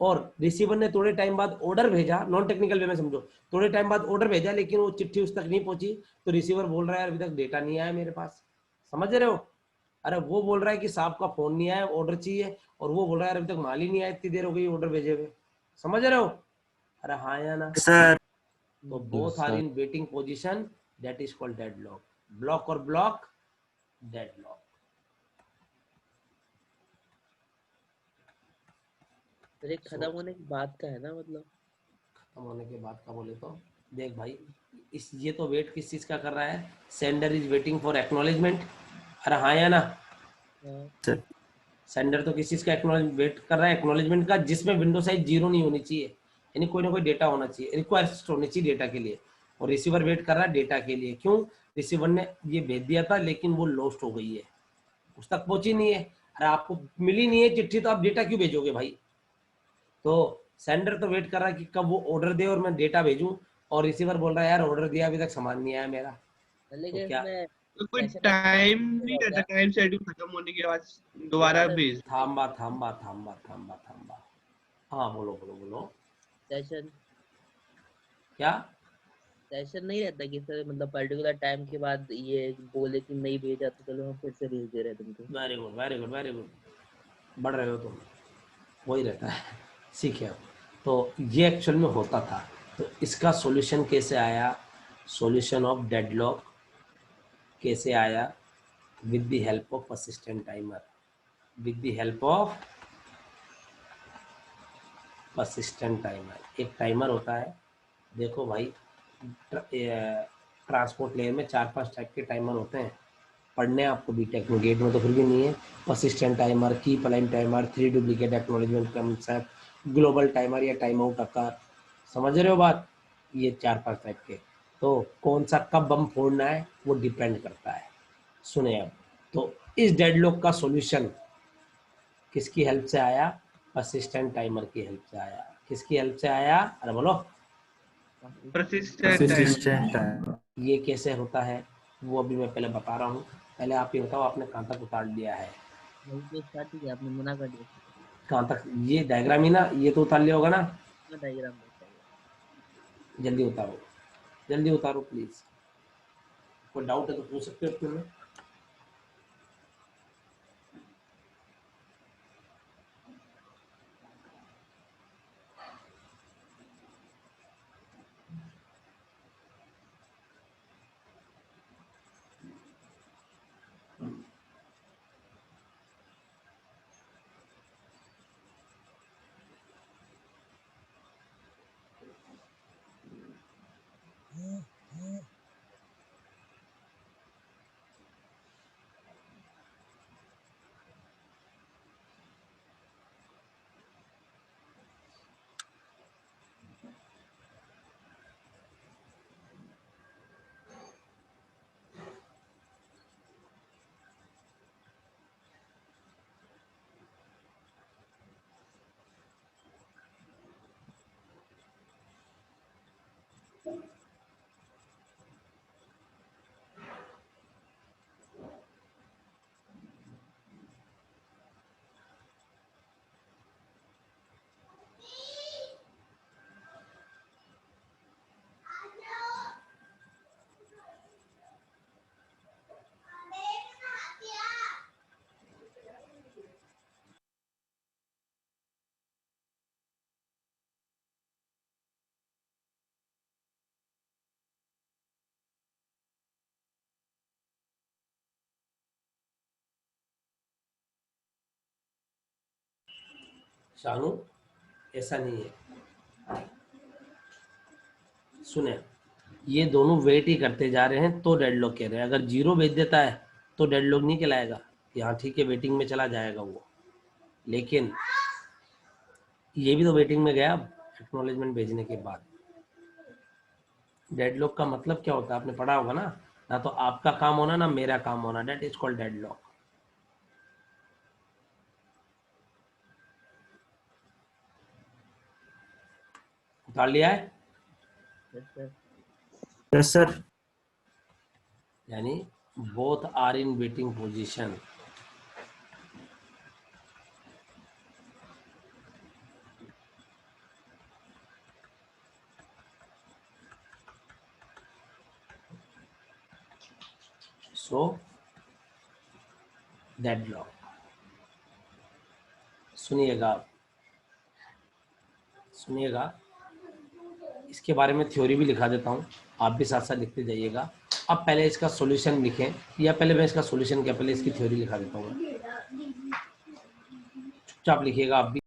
और रिसीवर ने थोड़े टाइम बाद ऑर्डर भेजा, नॉन टेक्निकल वे में समझो, थोड़े टाइम बाद ऑर्डर भेजा, लेकिन वो चिट्ठी उस तक नहीं पहुंची। तो रिसीवर बोल रहा है अभी तक डेटा नहीं आया मेरे पास। समझ रहे हो, अरे वो बोल रहा है कि साहब का फोन नहीं आया, ऑर्डर चाहिए, और वो बोल रहा है अभी तक माल ही नहीं आया, इतनी देर हो गई ऑर्डर भेजे हुए। समझ रहे हो, अरे हाँ या ना सर। तो both are in waiting position, that is called deadlock. Block और ब्लॉक, डेडलॉक। फिर एक खत्म होने के बाद का है ना, मतलब खत्म होने के बाद का बोले तो देख भाई, इस ये तो वेट किस चीज़ का कर रहा है, sender is waiting for acknowledgement. अरे हाँ या ना, हाँ, सर। सेंडर तो किस चीज़ का एक्नॉलेज वेट कर रहा है, एक्नॉलेजमेंट का, जिसमें विंडो साइज 0 नहीं होनी चाहिए, यानी कोई ना कोई डेटा होना चाहिए, रिक्वेस्ट होनी चाहिए डेटा के लिए। और रिसीवर वेट कर रहा है डेटा के लिए। क्यों? रिसीवर ने ये भेज दिया था लेकिन वो लॉस्ट हो गई है, उस तक पहुंची नहीं है। अरे आपको मिली नहीं है चिट्ठी तो आप डेटा क्यों भेजोगे भाई? तो सेंडर तो वेट कर रहा है कि कब वो ऑर्डर दे और मैं डेटा भेजूं, और रिसीवर बोल रहा है यार ऑर्डर दिया अभी तक सामान नहीं आया मेरा। तो लेकिन क्या इसमें तो कोई सेशन टाइम नहीं हो रहता, गया टाइम शेड्यूल खत्म होने के बाद दोबारा भेज। थाम्बा थाम्बा थाम्बा थाम्बा थाम्बा, हाँ बोलो बोलो बोलो, सेशन क्या? सेशन नहीं रहता कि सर मतलब पर्टिकुलर टाइम के बाद ये बोले कि नहीं भेजा तो चलो हम फिर से भेज दे रहे हैं तुमको। Very good very good very good, बढ़ रहे हो तुम, वही रहता है, सीखे अब। तो ये एक्चुअल में होता था। तो इसका सॉल्यूशन कैसे आया, सॉल्यूशन ऑफ डेडलॉक कैसे आया, with the help of persistent timer, with the help of persistent timer. एक टाइमर होता है, देखो भाई, ट्रांसपोर्ट लेयर में 4-5 टाइप के टाइमर होते हैं, पढ़ने आपको बीटेक में, गेट में तो फिर भी नहीं है। Persistent timer, keep align timer, 3 duplicate acknowledgement concept, global timer या टाइम आउट अकर, समझ रहे हो बात? ये 4-5 टाइप के। तो कौन सा कब बम फोड़ना है वो डिपेंड करता है। सुने अब, तो इस डेडलॉक का सॉल्यूशन किसकी हेल्प से आया? परसिस्टेंट टाइमर की हेल्प से आया। किसकी हेल्प से आया? अरे बोलो। persistent time। Persistent time। ये कैसे होता है वो अभी मैं पहले बता रहा हूँ। पहले आप ये बताओ आपने कहाँ तक उतार लिया है? वही तो स्टार्ट ही किया आपने, मना कर दिया। कहाँ तक? ये डायग्राम ही ना, ये तो उतार लिया होगा ना? डायग्राम देखता है। जल्दी उतारो, जल्दी उतारो प्लीज। कोई डाउट है तो पूछ सकते हो अपने में। शानू, ऐसा नहीं है, सुने, ये दोनों वेट ही करते जा रहे हैं तो डेडलॉक कह रहे हैं। अगर 0 भेज देता है तो डेडलॉक नहीं कहलाएगा कि हाँ ठीक है वेटिंग में चला जाएगा वो। लेकिन ये भी तो वेटिंग में गया एक्नॉलेजमेंट भेजने के बाद। डेडलॉक का मतलब क्या होता है आपने पढ़ा होगा ना, ना तो आपका काम होना ना मेरा काम होना, डेट इज कॉल्ड डेडलॉक। उतार लिया है? Yes, sir। यानी both are in waiting position. So deadlock, सुनिएगा सुनिएगा, इसके बारे में थ्योरी भी लिखा देता हूँ, आप भी साथ साथ लिखते जाइएगा। अब पहले इसका सॉल्यूशन लिखें, या पहले मैं इसका सॉल्यूशन क्या, पहले इसकी थ्योरी लिखा देता हूँ, चुपचाप लिखिएगा आप भी।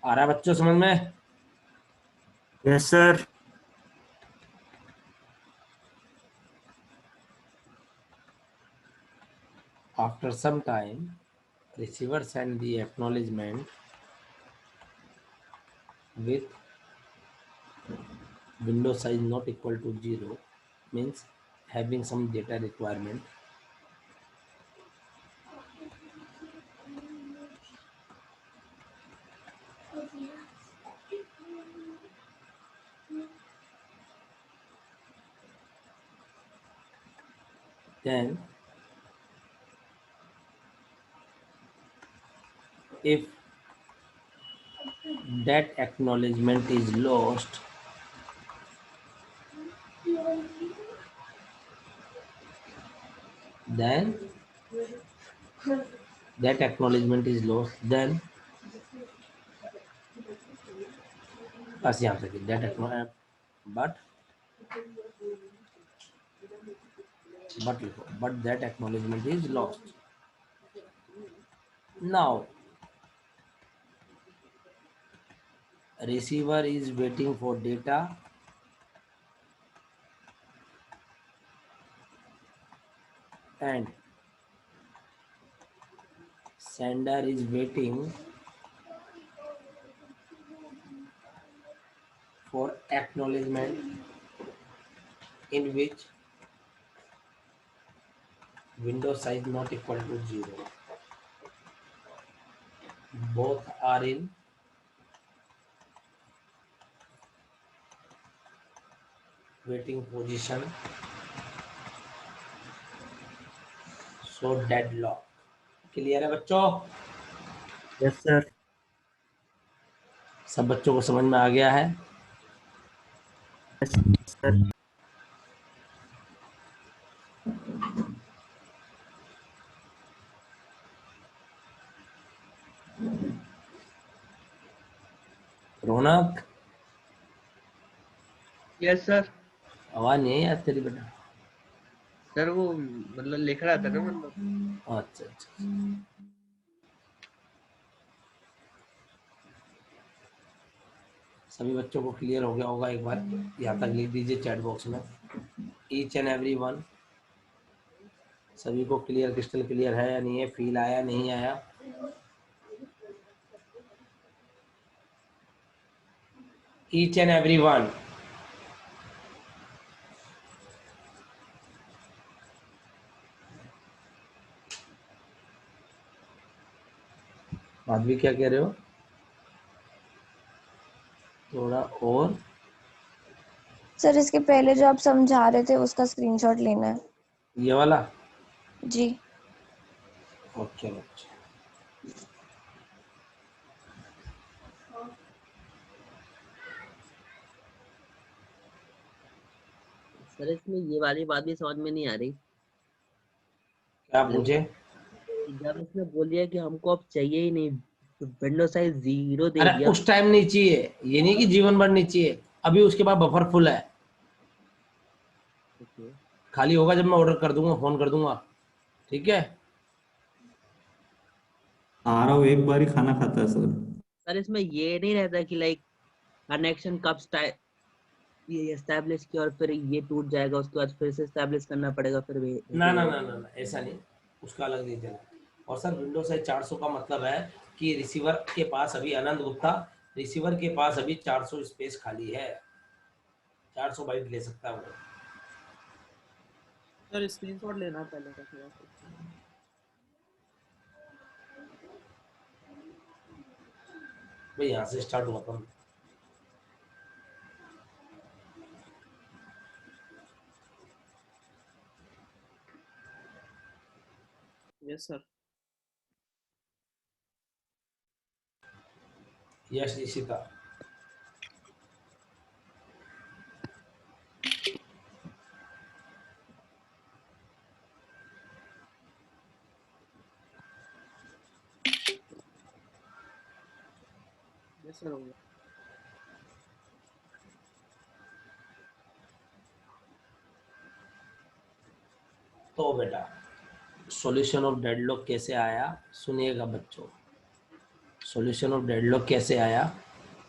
आ रहा है बच्चों समझ में? Yes, sir. After some time, receiver send the acknowledgement with window size not equal to 0, means having some data requirement. Then if that acknowledgement is lost, then that acknowledgement is lost, then बस यहाँ तक that acknowledgement, but that acknowledgement is lost. Now receiver is waiting for data and sender is waiting for acknowledgement in which window size not equal to 0. Both are in waiting position, so deadlock. Clear है बच्चों? Yes, sir. सब बच्चों को समझ में आ गया है? Yes, sir. रौनक, यस सर। आवाज नहीं है यार तेरी बेटा। सर वो मतलब लिख रहा था ना, मतलब अच्छा अच्छा, सभी बच्चों को क्लियर हो गया होगा? एक बार यहाँ तक लिख दीजिए चैट बॉक्स में, ईच एंड एवरी वन। सभी को क्लियर, क्रिस्टल क्लियर है या नहीं है? फील आया नहीं आया? Each and every one. Madhavi क्या कह रहे हो? थोड़ा और। सर इसके पहले जो आप समझा रहे थे उसका स्क्रीनशॉट लेना है। ये वाला? जी। ओके बच्चे, सर इसमें ये वाली बात भी समझ में नहीं आ रही। क्या पूछे? जब इसने बोल दिया कि हमको अब चाहिए ही नहीं, विंडो साइज 0 दे अरे दिया। उस टाइम नहीं चाहिए, ये नहीं कि जीवन भर नहीं चाहिए, अभी उसके बाद बफर फुल है। ओके। खाली होगा जब मैं ऑर्डर कर दूंगा, फोन कर दूंगा, ठीक है? आरव एक बार ही खाना खाता है सर। सर इसमें ये नहीं रहता कि लाइक कनेक्शन कब ये एस्टैब्लिश किया और फिर ये टूट जाएगा, उसके बाद फिर से एस्टैब्लिश करना पड़ेगा, फिर ना ना ना ना ना, ऐसा नहीं, उसका अलग रीजन है। और सर विंडो साइज 400 का मतलब है कि रिसीवर के पास अभी, आनंद गुप्ता, रिसीवर के पास अभी 400 स्पेस खाली है, 400 बाइट ले सकता है वो। सर स्क्रीनशॉट लेना पहले का थोड़ा सा। भाई यहाँ से स्टार्ट हुआ था। Yes sir. Yash Nishita, yes sir हो गया। तो बेटा सॉल्यूशन ऑफ डेडलॉक कैसे आया सुनिएगा बच्चों। सॉल्यूशन ऑफ डेडलॉक कैसे आया?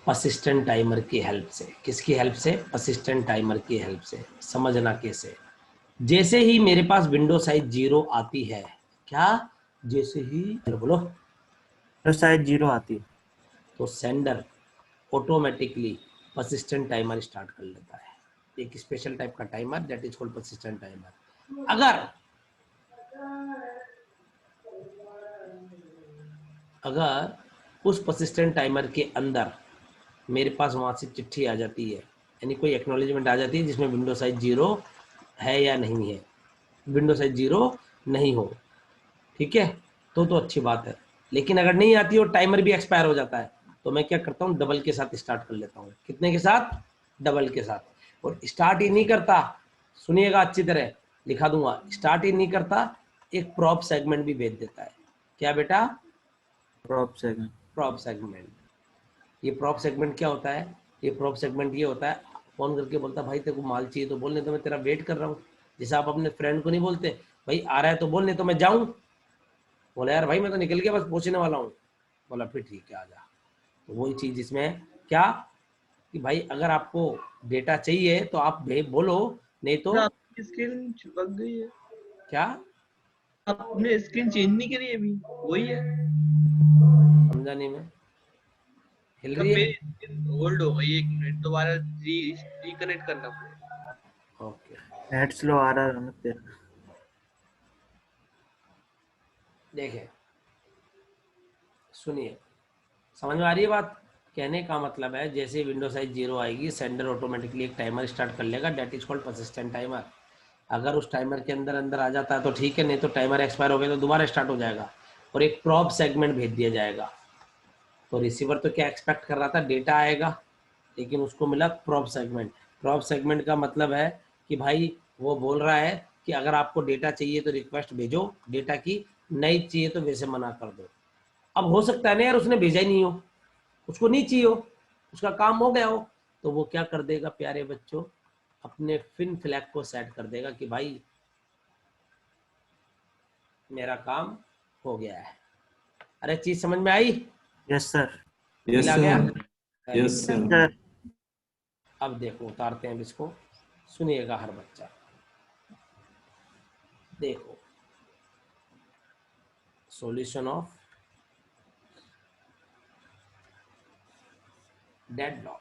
परसिस्टेंट टाइमर की हेल्प से। किसकी हेल्प से? परसिस्टेंट टाइमर की हेल्प से। समझना कैसे? जैसे ही मेरे पास विंडो साइज 0 आती है, क्या? जैसे ही बोलो तो शायद 0 आती है। तो sender automatically persistent timer start कर लेता है। एक स्पेशल टाइप का timer that is called persistent timer. अगर उस परसिस्टेंट टाइमर के अंदर मेरे पास वहां से चिट्ठी आ जाती है, यानी कोई एक्नॉलेजमेंट आ जाती है जिसमें विंडो साइज 0 है या नहीं है, विंडो साइज 0 नहीं हो, ठीक है, तो अच्छी बात है। लेकिन अगर नहीं आती और टाइमर भी एक्सपायर हो जाता है, तो मैं क्या करता हूँ? डबल के साथ स्टार्ट कर लेता हूँ। कितने के साथ? डबल के साथ। और स्टार्ट ही नहीं करता, सुनिएगा अच्छी तरह, लिखा दूंगा, स्टार्ट ही नहीं करता, एक प्रॉप सेगमेंट भी भेज देता है। क्या बेटा? Prop segment. Prop segment. ये प्रॉप सेगमेंट क्या होता है? ये प्रॉप सेगमेंट ये होता है, फोन करके बोलता भाई तेरे को माल चाहिए तो बोल, नहीं तो मैं तेरा वेट कर रहा हूँ। जैसे आप अपने फ्रेंड को नहीं बोलते भाई आ रहा है तो बोल, नहीं तो मैं जाऊँ। बोला यार भाई मैं तो निकल गया, बस पहुंचने वाला हूँ। बोला फिर ठीक है आ जा। तो वही चीज इसमें क्या कि भाई अगर आपको डेटा चाहिए तो आप बोलो, नहीं तो आपकी स्क्रीन चिपक गई है, क्या? आपने स्क्रीन चेंज नहीं करी अभी, वही है। समझा नहीं मैं। हिल कब रही है? मेरी स्क्रीन होल्ड हो गई, 1 मिनट दोबारा रिकनेक्ट करना पड़ेगा। ओके, नेट स्लो आ रहा है तेरा। देखे, सुनिए, समझ में आ रही है बात? कहने का मतलब है जैसे विंडो साइज 0 आएगी, सेंडर ऑटोमेटिकली एक टाइमर स्टार्ट कर लेगा, that is called persistent timer. अगर उस टाइमर के अंदर अंदर आ जाता है तो ठीक है, नहीं तो टाइमर एक्सपायर हो गया तो दोबारा स्टार्ट हो जाएगा और एक प्रॉप सेगमेंट भेज दिया जाएगा। तो रिसीवर तो क्या एक्सपेक्ट कर रहा था? डेटा आएगा, लेकिन उसको मिला प्रॉप सेगमेंट। प्रॉप सेगमेंट का मतलब है कि भाई वो बोल रहा है कि अगर आपको डेटा चाहिए तो रिक्वेस्ट भेजो डेटा की, नहीं चाहिए तो वैसे मना कर दो। अब हो सकता है ना यार उसने भेजा ही नहीं हो, उसको नहीं चाहिए हो, उसका काम हो गया हो, तो वो क्या कर देगा प्यारे बच्चों? अपने फिन फ्लैग को सेट कर देगा कि भाई मेरा काम हो गया है। अरे चीज समझ में आई? Yes sir. यस आ गया? सर। Yes sir. सर अब देखो उतारते हैं इसको, सुनिएगा हर बच्चा। देखो solution of deadlock.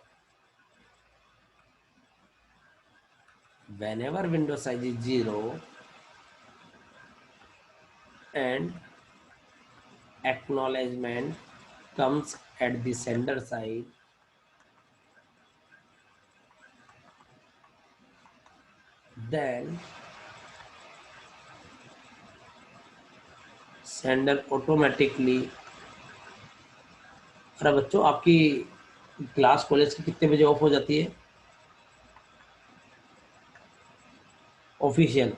whenever window size is 0 and acknowledgement comes at the sender side, then sender automatically। अरे बच्चों आपकी क्लास कॉलेज की कितने बजे ऑफ हो जाती है ऑफिशियल?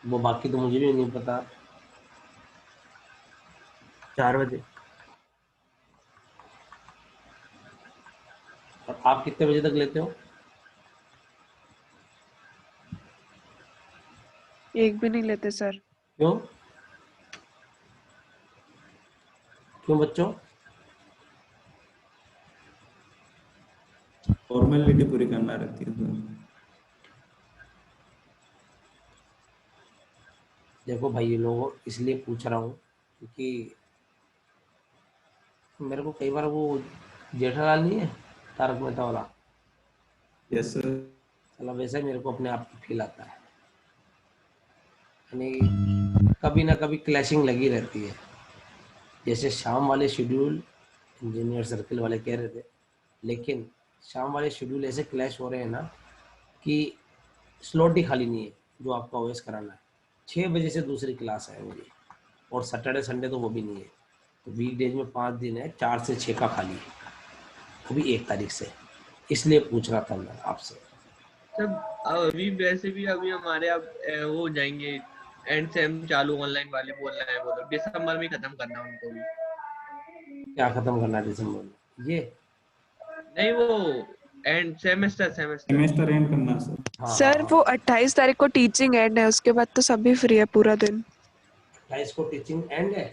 वो बाकी तो मुझे भी नहीं पता। 4 बजे। और आप कितने बजे तक लेते हो? 1 भी नहीं लेते सर। क्यों? क्यों बच्चों? फॉर्मेलिटी पूरी करना रहती है सर। देखो भाई ये लोगों इसलिए पूछ रहा हूँ क्योंकि मेरे को कई बार वो जेठालाल नहीं है तारक मेहता वाला, यस सर। चलो वैसे ही मेरे को अपने आप की फील आता है, यानी कभी ना कभी क्लैशिंग लगी रहती है। जैसे शाम वाले शेड्यूल इंजीनियर सर्किल वाले कह रहे थे, लेकिन शाम वाले शेड्यूल ऐसे क्लैश हो रहे हैं ना कि स्लॉट ही खाली नहीं है जो आपका ओएस कराना है। 6 बजे से दूसरी क्लास है मुझे, और सैटरडे संडे तो वो भी नहीं है। तो वीकडेज में 5 दिन है, 4 से 6 का खाली है, वो भी 1 तारीख से। इसलिए पूछ रहा था मैं आपसे। सब अभी वैसे भी अभी हमारे अब वो हो जाएंगे, एंड सेम चालू ऑनलाइन वाले बोल रहे हैं, वो लोग दिसंबर में खत्म करना उनको भी। क्या खत्म करना है दिसंबर में? ये नहीं वो एंड सेमेस्टर सेमेस्टर एंड करना सर। हाँ सर वो 28 तारीख को टीचिंग एंड है, उसके बाद तो सभी फ्री है पूरा दिन। 28 को टीचिंग एंड है।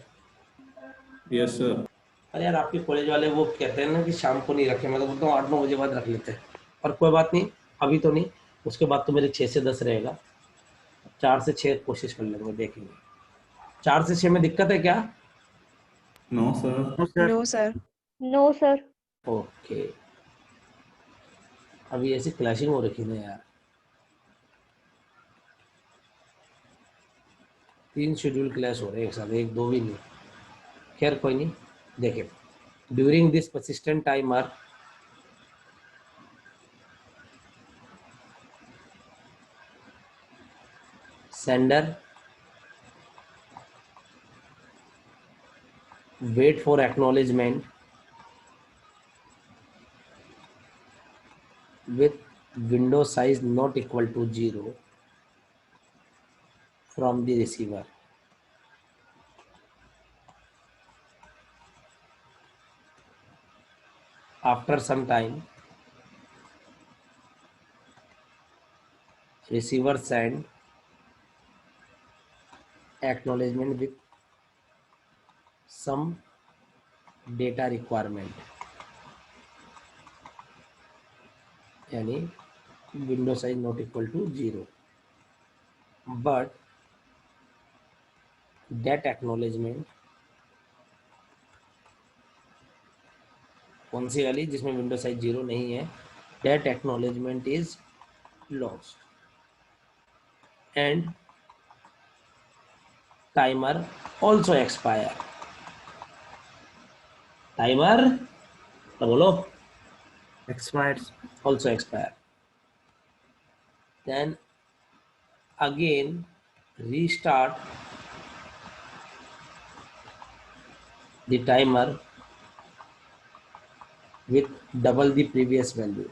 Yes sir. अरे यार आपके कॉलेज वाले वो कहते हैं ना कि शाम को नहीं रखे, मैं तो बोलता हूँ 8-9 बजे बाद रख लेते हैं। और कोई बात नहीं, अभी तो नहीं, उसके बाद तो मेरे 6 से 10 रहेगा। 4 से 6 कोशिश कर लेंगे, देखेंगे। 4 से 6 में दिक्कत है क्या? No sir. No sir. No sir. No sir. Okay, अभी ऐसी क्लैशिंग हो रखी है यार, 3 शेड्यूल क्लैश हो रहे हैं एक साथ, 1-2 भी नहीं। खैर कोई नहीं, देखें। During this persistent timer, sender wait for acknowledgement with window size not equal to 0 from the receiver. After some time, receiver send acknowledgement with some data requirement, यानी window size not equal to 0, but that acknowledgement कौन सी वाली जिसमें window size 0 नहीं है, that acknowledgement is lost and timer also expire. Timer तो बोलो, Expires. also expire. Then again restart the timer with double the previous value.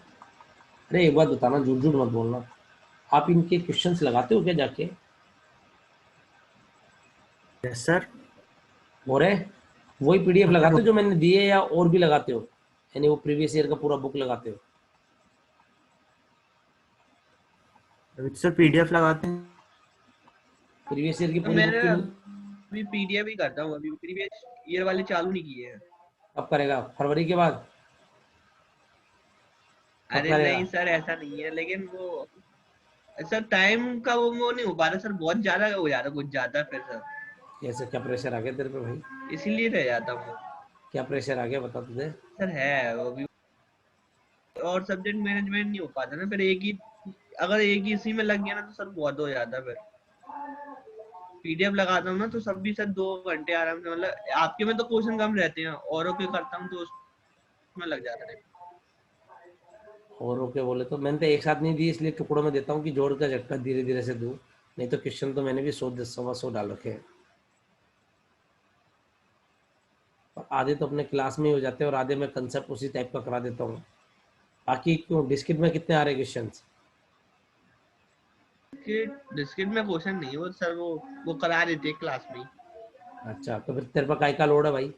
अरे एक बात बताना, झूठ झूठ मत बोलना, आप इनके क्वेश्चंस लगाते हो क्या जाके? Yes sir. और वही पीडीएफ लगाते हो जो मैंने दिए, या और भी लगाते हो? यानी वो प्रीवियस ईयर का पूरा बुक लगाते हो? सर पीडीएफ लगाते हैं। प्रीवियस ईयर की तो पूरी बुक मैंने की अभी पीडीएफ ही करता हूँ, अभी प्रीवियस ईयर वाले चालू नहीं किए हैं। कब करेगा? फरवरी के बाद? कब अरे करेगा? नहीं सर, ऐसा नहीं है, लेकिन वो सर टाइम का वो नहीं हो पा रहा सर, बहुत ज्यादा हो जा रहा, कुछ ज्यादा फिर सर। ऐसे क्या प्रेशर आ गया तेरे पे भाई? इसीलिए रह जाता हूँ क्या प्रेशर आ गया बता तुझे? सर। है वो भी, और सब्जेक्ट मैनेजमेंट नहीं हो पाता ना फिर, एक ही अगर एक ही इसी में लग गया ना तो सर बहुत हो जाता। फिर पीडीएफ लगाता हूँ ना तो सब भी सर 2 घंटे आराम से, मतलब आपके में तो क्वेश्चन कम रहते हैं, औरों के करता हूँ तो उसमें लग जाता है। और ओके बोले तो मैंने तो एक साथ नहीं दी, इसलिए टुकड़ों में देता हूँ कि जोड़ का झटका धीरे धीरे से दूँ, नहीं तो क्वेश्चन तो मैंने भी 100-100 डाल रखे हैं। और आधे तो अपने क्लास में ही हो जाते हैं और आधे मैं कंसेप्ट उसी टाइप का करा देता हूँ। बाकी क्यों डिस्किट में कितने आ रहे क्वेश्चन? डिस्क्रिट में क्वेश्चन नहीं, वो सर वो करा देते हैं क्लास में। अच्छा, तो फिर तेरे पर काय का लोड है भाई?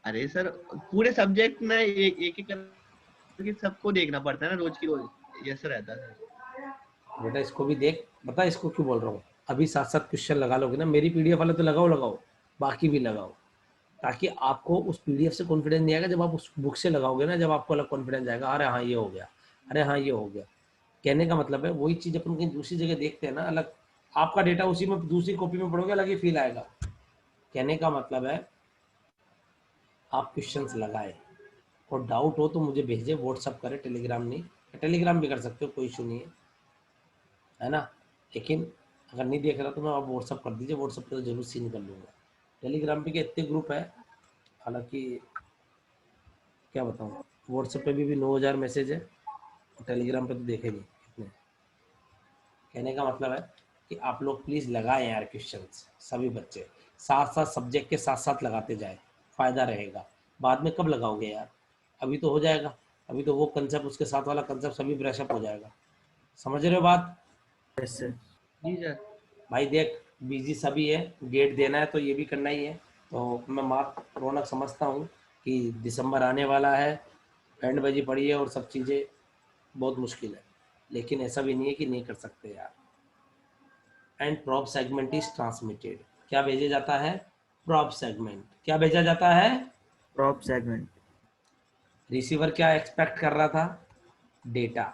अरे सर पूरे सब्जेक्ट में एक एक करके सबको देखना पड़ता है ना, रोज की रोज, ये सर रहता है। बेटा इसको भी देख, बता इसको क्यों बोल रहा हूँ, अभी 7-7 क्वेश्चन लगा लोगे ना, मेरी पीडीएफ वाले तो लगाओ, बाकी भी लगाओ, ताकि आपको उस पीडीएफ से कॉन्फिडेंस नहीं आएगा। जब आप उस बुक से लगाओगे ना, जब आपको अलग कॉन्फिडेंस आएगा, अरे हाँ ये हो गया, अरे हाँ ये हो गया। कहने का मतलब है वही चीज़ अपन कहीं दूसरी जगह देखते हैं ना, अलग आपका डेटा उसी में दूसरी कॉपी में पढ़ोगे, अलग ही फील आएगा। कहने का मतलब है आप क्वेश्चंस लगाए, और डाउट हो तो मुझे भेजे, व्हाट्सअप करें, टेलीग्राम नहीं, टेलीग्राम भी कर सकते हो, कोई इशू नहीं है ना। लेकिन अगर नहीं देख रहा तो मैं आप व्हाट्सअप कर दीजिए, व्हाट्सअप पे तो जरूर सीन कर लूँगा। टेलीग्राम पे के इतने ग्रुप है, हालांकि क्या बताऊँ, व्हाट्सएप पे भी 9000 मैसेज है, टेलीग्राम पे तो देखे नहीं कितने। कहने का मतलब है कि आप लोग प्लीज़ लगाएं यार क्वेश्चंस, सभी बच्चे साथ साथ सब्जेक्ट के साथ साथ लगाते जाए, फ़ायदा रहेगा। बाद में कब लगाओगे यार, अभी तो हो जाएगा, अभी तो वो कंसेप्ट उसके साथ वाला कंसेप्ट सभी ब्रशअप हो जाएगा। समझ रहे हो बात? Yes sir. जी सर। भाई देख बिजी सभी है, गेट देना है तो ये भी करना ही है। तो मैं माँ रौनक समझता हूँ कि दिसंबर आने वाला है, बैंड बजी पड़ी है और सब चीज़ें बहुत मुश्किल है, लेकिन ऐसा भी नहीं है कि नहीं कर सकते यार। And prop segment is transmitted, क्या भेजे जाता है? प्रॉप सेगमेंट क्या भेजा जाता है? prop segment. रिसीवर क्या एक्सपेक्ट कर रहा था? Data.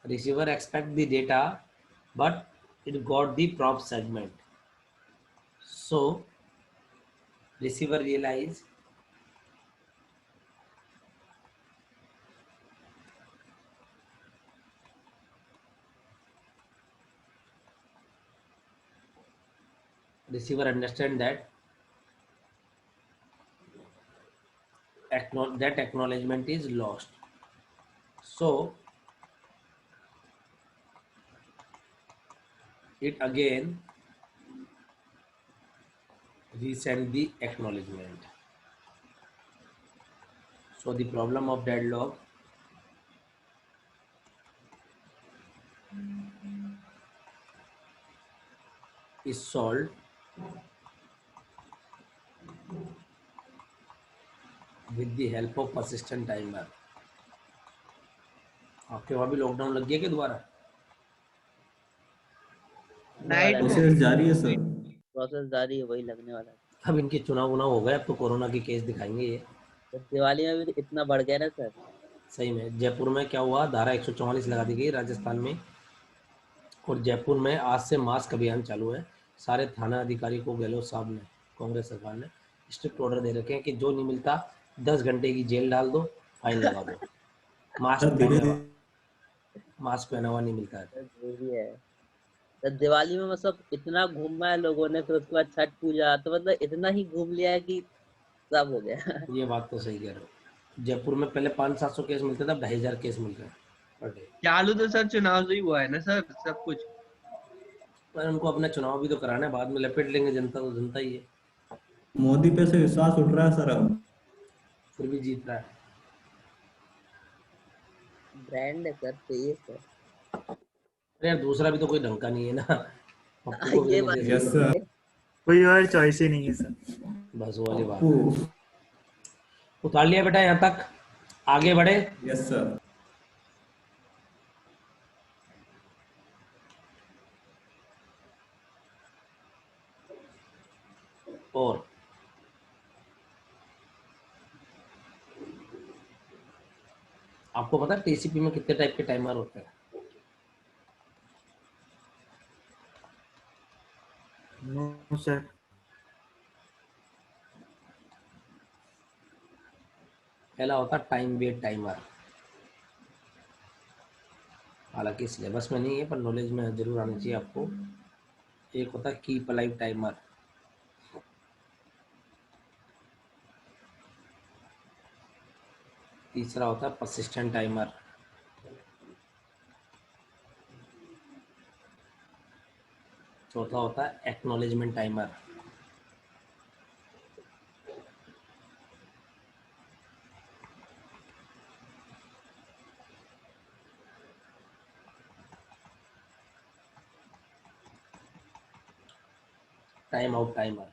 Receiver expect the data, but it got the prop segment. So receiver realize receiver understand that that acknowledgement is lost. So it again resend the acknowledgement. So the problem of deadlock is solved with the help of persistent timer. आपके वहाँ भी lockdown लग गया क्या दोबारा? Night में process जारी है सर। प्रोसेस जारी है, वही लगने वाला है। अब इनके चुनाव हो गए, अब तो कोरोना की केस दिखाएंगे ये। तो दिवाली में भी तो इतना बढ़ गया ना सर। सही में जयपुर में क्या हुआ, धारा 144 लगा दी गई राजस्थान में, और जयपुर में आज से मास्क अभियान चालू है। सारे थाना अधिकारी को गहलोत साहब ने, कांग्रेस सरकार ने स्ट्रिक्ट ऑर्डर दे रखे हैं कि जो नहीं मिलता 10 घंटे की जेल डाल दो, फाइन लगा दो। मास्क सर धीरे पहना हुआ नहीं मिलता है। सर जो भी है, तो दिवाली में मतलब इतना घूमा है लोगों ने, फिर उसके बाद छठ पूजा, तो मतलब इतना ही घूम लिया है कि सब हो गया। ये बात तो सही कह रहे हो। जयपुर में पहले 500-700 केस मिलते थे, अब 2500 केस मिल रहे हैं पर डे। चालू तो सर चुनाव से ही हुआ है ना सर सब कुछ। पर उनको अपना चुनाव भी तो कराना है, बाद में लपेट लेंगे जनता, तो जनता ही है। मोदी पे से विश्वास उठ रहा है सर अब। फिर भी जीत रहा है। ब्रांड है सर, चाहिए सर। अरे यार दूसरा भी तो कोई ढंग का नहीं है ना, पप्पू को भी ये तो बात नहीं दे यस सकते। सर। कोई और चॉइस ही नहीं है सर। बस वो वाली बात है। उतार लिया बेटा, यहाँ तक आगे बढ़े। Yes sir. और आपको पता है टीसीपी में कितने टाइप के टाइमर होते हैं? No sir. पहला होता है टाइम वेट टाइमर, हालांकि सिलेबस में नहीं है पर नॉलेज में जरूर आना चाहिए आपको। एक होता है कीप अलाइव टाइमर, तीसरा होता है परसिस्टेंट टाइमर, चौथा होता है acknowledgement timer, time out timer.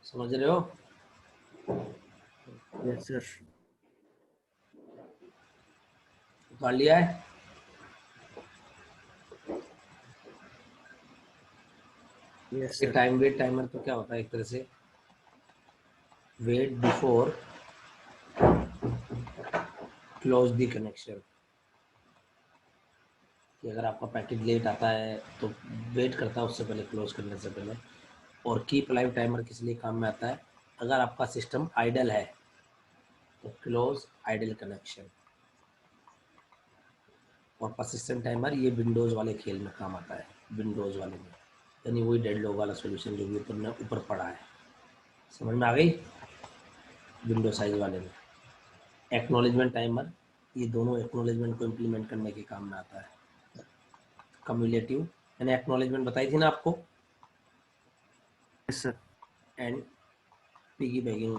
समझ रहे हो? Yes sir. उतार लिया है? यस ये सर। टाइम वेट टाइमर तो क्या होता है, एक तरह से wait before close the connection, कि अगर आपका पैकेट लेट आता है तो वेट करता है उससे पहले, क्लोज करने से पहले। और कीप लाइव टाइमर किस लिए काम में आता है, अगर आपका सिस्टम आइडल है तो क्लोज आइडल कनेक्शन। और परसिस्टेंट टाइमर ये विंडोज वाले खेल में काम आता है, विंडोज वाले में, यानी वही डेडलॉक वाला सॉल्यूशन जो भी ऊपर पड़ा है। समझ में आ गई? विंडो साइज वाले में। एक्नॉलेजमेंट टाइमर, ये दोनों एक्नॉलेजमेंट को इम्प्लीमेंट करने के काम में आता है। कम्युलेटिव, मैंने एक्नॉलेजमेंट बताई थी ना आपको, yes sir. And piggy bagging.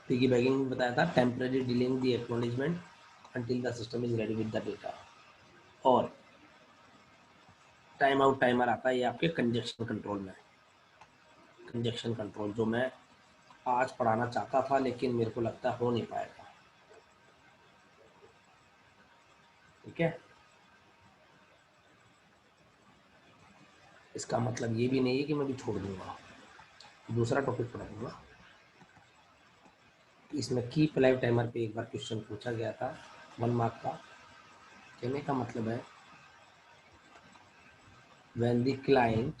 Piggy bagging बताया था, temporary delaying the acknowledgement until the system is ready with the data. और टाइम आउट टाइमर आता है, ये आपके कंजक्शन कंट्रोल में है। कंजक्शन कंट्रोल जो मैं आज पढ़ाना चाहता था लेकिन मेरे को लगता है हो नहीं पाएगा। ठीक है, इसका मतलब ये भी नहीं है कि मैं भी छोड़ दूंगा, दूसरा टॉपिक पढ़ाऊंगा। इसमें कीप लाइव टाइमर पे एक बार क्वेश्चन पूछा गया था 1 मार्क का। कहने का मतलब है when the client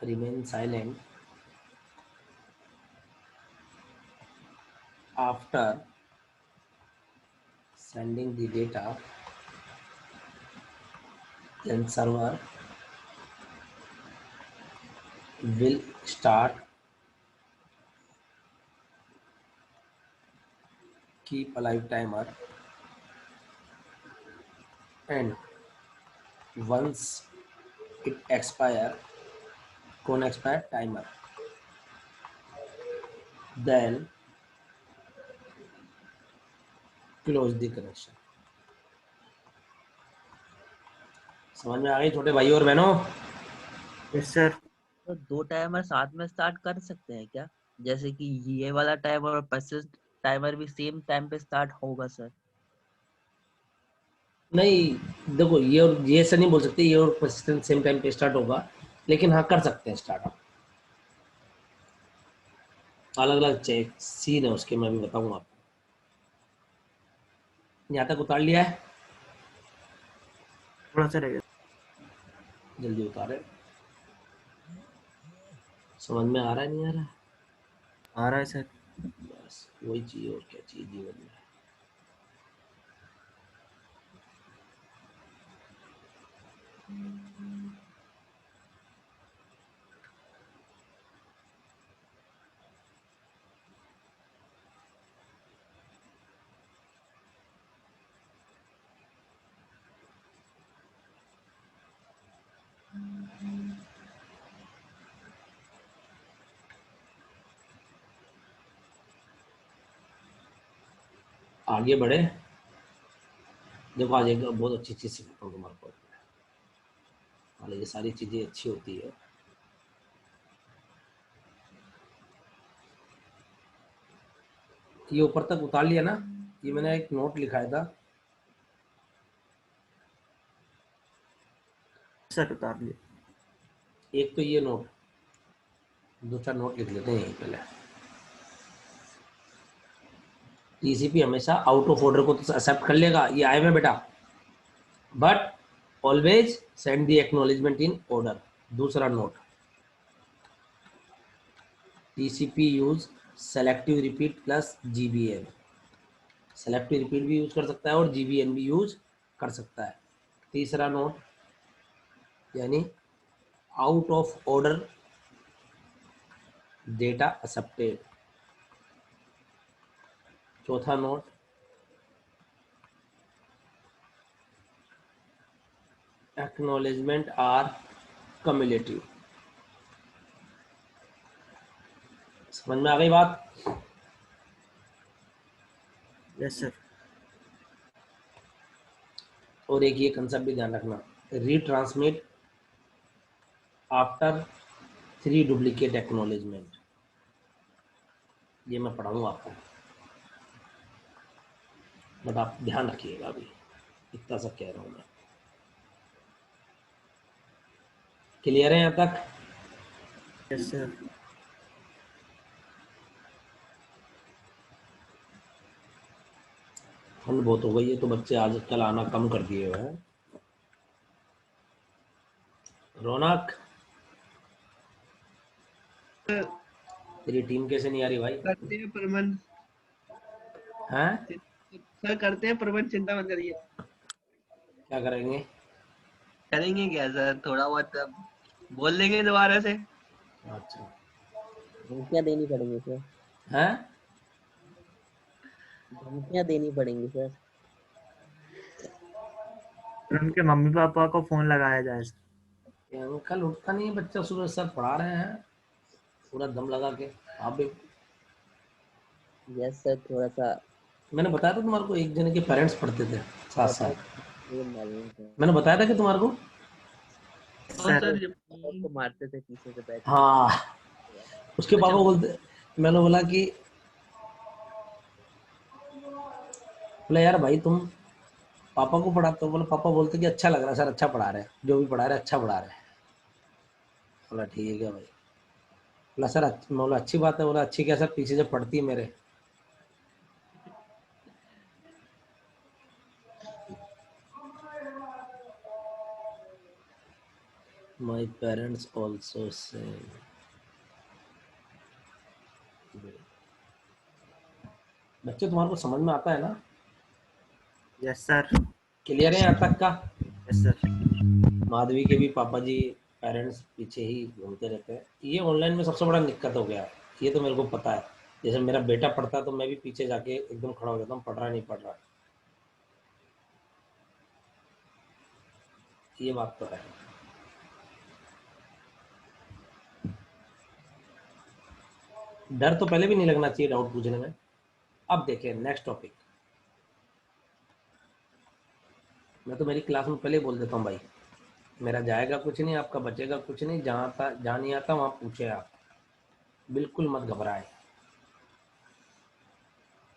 remains silent after sending the data, then server will start keep alive timer, and once it expire, कौन expire timer, then close the connection। समझ में आ गई छोटे भाई और बहनों? Yes sir. तो 2 टाइमर साथ में स्टार्ट कर सकते हैं क्या? जैसे कि ये वाला टाइमर और persist टाइमर भी सेम टाइम पे स्टार्ट होगा सर? नहीं देखो, ये और ये ऐसा नहीं बोल सकते ये और persistent सेम टाइम पे स्टार्ट होगा, लेकिन हाँ कर सकते हैं स्टार्ट। अलग अलग सीन है उसके, मैं भी बताऊंगा आपको। यहाँ तक उतार लिया है? थोड़ा सा रह गया। जल्दी उतारे। समझ में आ रहा है नहीं आ रहा? आ रहा है सर। बस वही चाहिए, और क्या चाहिए जीवन में। आगे बढ़े। देखो आज एक बहुत अच्छी चीज सिखाता हूँ तुम्हारे को। हालांकि ये सारी चीजें अच्छी होती है। ये ऊपर तक उतार लिया ना? ये मैंने एक नोट लिखाया था। सर उतार लिया। एक तो ये नोट, दूसरा नोट लिख लेते हैं यहीं पहले। टीसीपी हमेशा आउट ऑफ ऑर्डर को तो एक्सेप्ट कर लेगा, ये आए में बेटा, but always send the acknowledgement in order. दूसरा note, TCP use selective repeat plus GBN. Selective repeat भी यूज कर सकता है और जीबीएन भी यूज कर सकता है। तीसरा नोट यानी out of order data accepted. चौथा नोट, एक्नॉलेजमेंट आर कम्युलेटिव। समझ में आ गई बात? Yes sir. और एक ये कंसेप्ट भी ध्यान रखना, रीट्रांसमिट आफ्टर 3 डुप्लीकेट एक्नॉलेजमेंट। ये मैं पढ़ाऊंगा आपको, बट आप ध्यान रखिएगा। अभी इतना सा कह रहा हूं मैं। क्लियर है यहाँ तक? Yes sir. ठंड बहुत हो गई है तो बच्चे आजकल आना कम कर दिए हुए हैं। रौनक, तेरी टीम कैसे नहीं आ रही भाई? करते हैं प्रबंध हैं? सर, करते हैं प्रबंध, चिंता मत करिए। क्या करेंगे? करेंगे क्या सर, थोड़ा बहुत अब बोल देंगे दोबारा से। अच्छा, धमकियां देनी पड़ेंगी सर। हैं? धमकियां देनी पड़ेंगी सर। फिर उनके मम्मी पापा को फोन लगाया जाए सर। ये अंकल उठता नहीं है बच्चा सुबह, सर पढ़ा रहे हैं पूरा दम लगा के। आप भी यस सर, थोड़ा सा मैंने बताया था तुम्हारे को, एक जने के पेरेंट्स पढ़ते थे साथ साथ। ये मालूम था। मैंने बताया था कि तुम्हारे को। और सर सर जब को मारते थे पीछे से बैठ के। हाँ, उसके पापा बोलते, मैंने बोला कि बोला यार भाई तुम पापा को पढ़ाते हो? बोला पापा बोलते कि अच्छा लग रहा है सर, अच्छा पढ़ा रहे हैं, जो भी पढ़ा रहे हैं अच्छा पढ़ा रहे हैं। बोला ठीक है भाई। बोला सर मैं बोला अच्छी बात है। बोला अच्छी क्या सर, पीछे से पढ़ती है मेरे। माई पेरेंट्स ऑल्सो से बच्चे तुम्हारे को समझ में आता है ना? Yes sir. क्लियर है यहाँ तक का? Yes sir. माधवी के भी पापा जी पेरेंट्स पीछे ही घूमते रहते हैं। ये ऑनलाइन में सबसे बड़ा दिक्कत हो गया है, ये तो मेरे को पता है। जैसे मेरा बेटा पढ़ता है तो मैं भी पीछे जाके एकदम खड़ा हो जाता हूँ, पढ़ रहा नहीं पढ़ रहा, ये बात तो है। डर तो पहले भी नहीं लगना चाहिए डाउट पूछने में। अब देखिए नेक्स्ट टॉपिक। मैं तो मेरी क्लास में पहले ही बोल देता हूँ भाई, मेरा जाएगा कुछ नहीं, आपका बचेगा कुछ नहीं। जहाँ नहीं आता वहाँ पूछे आप, बिल्कुल मत घबराए।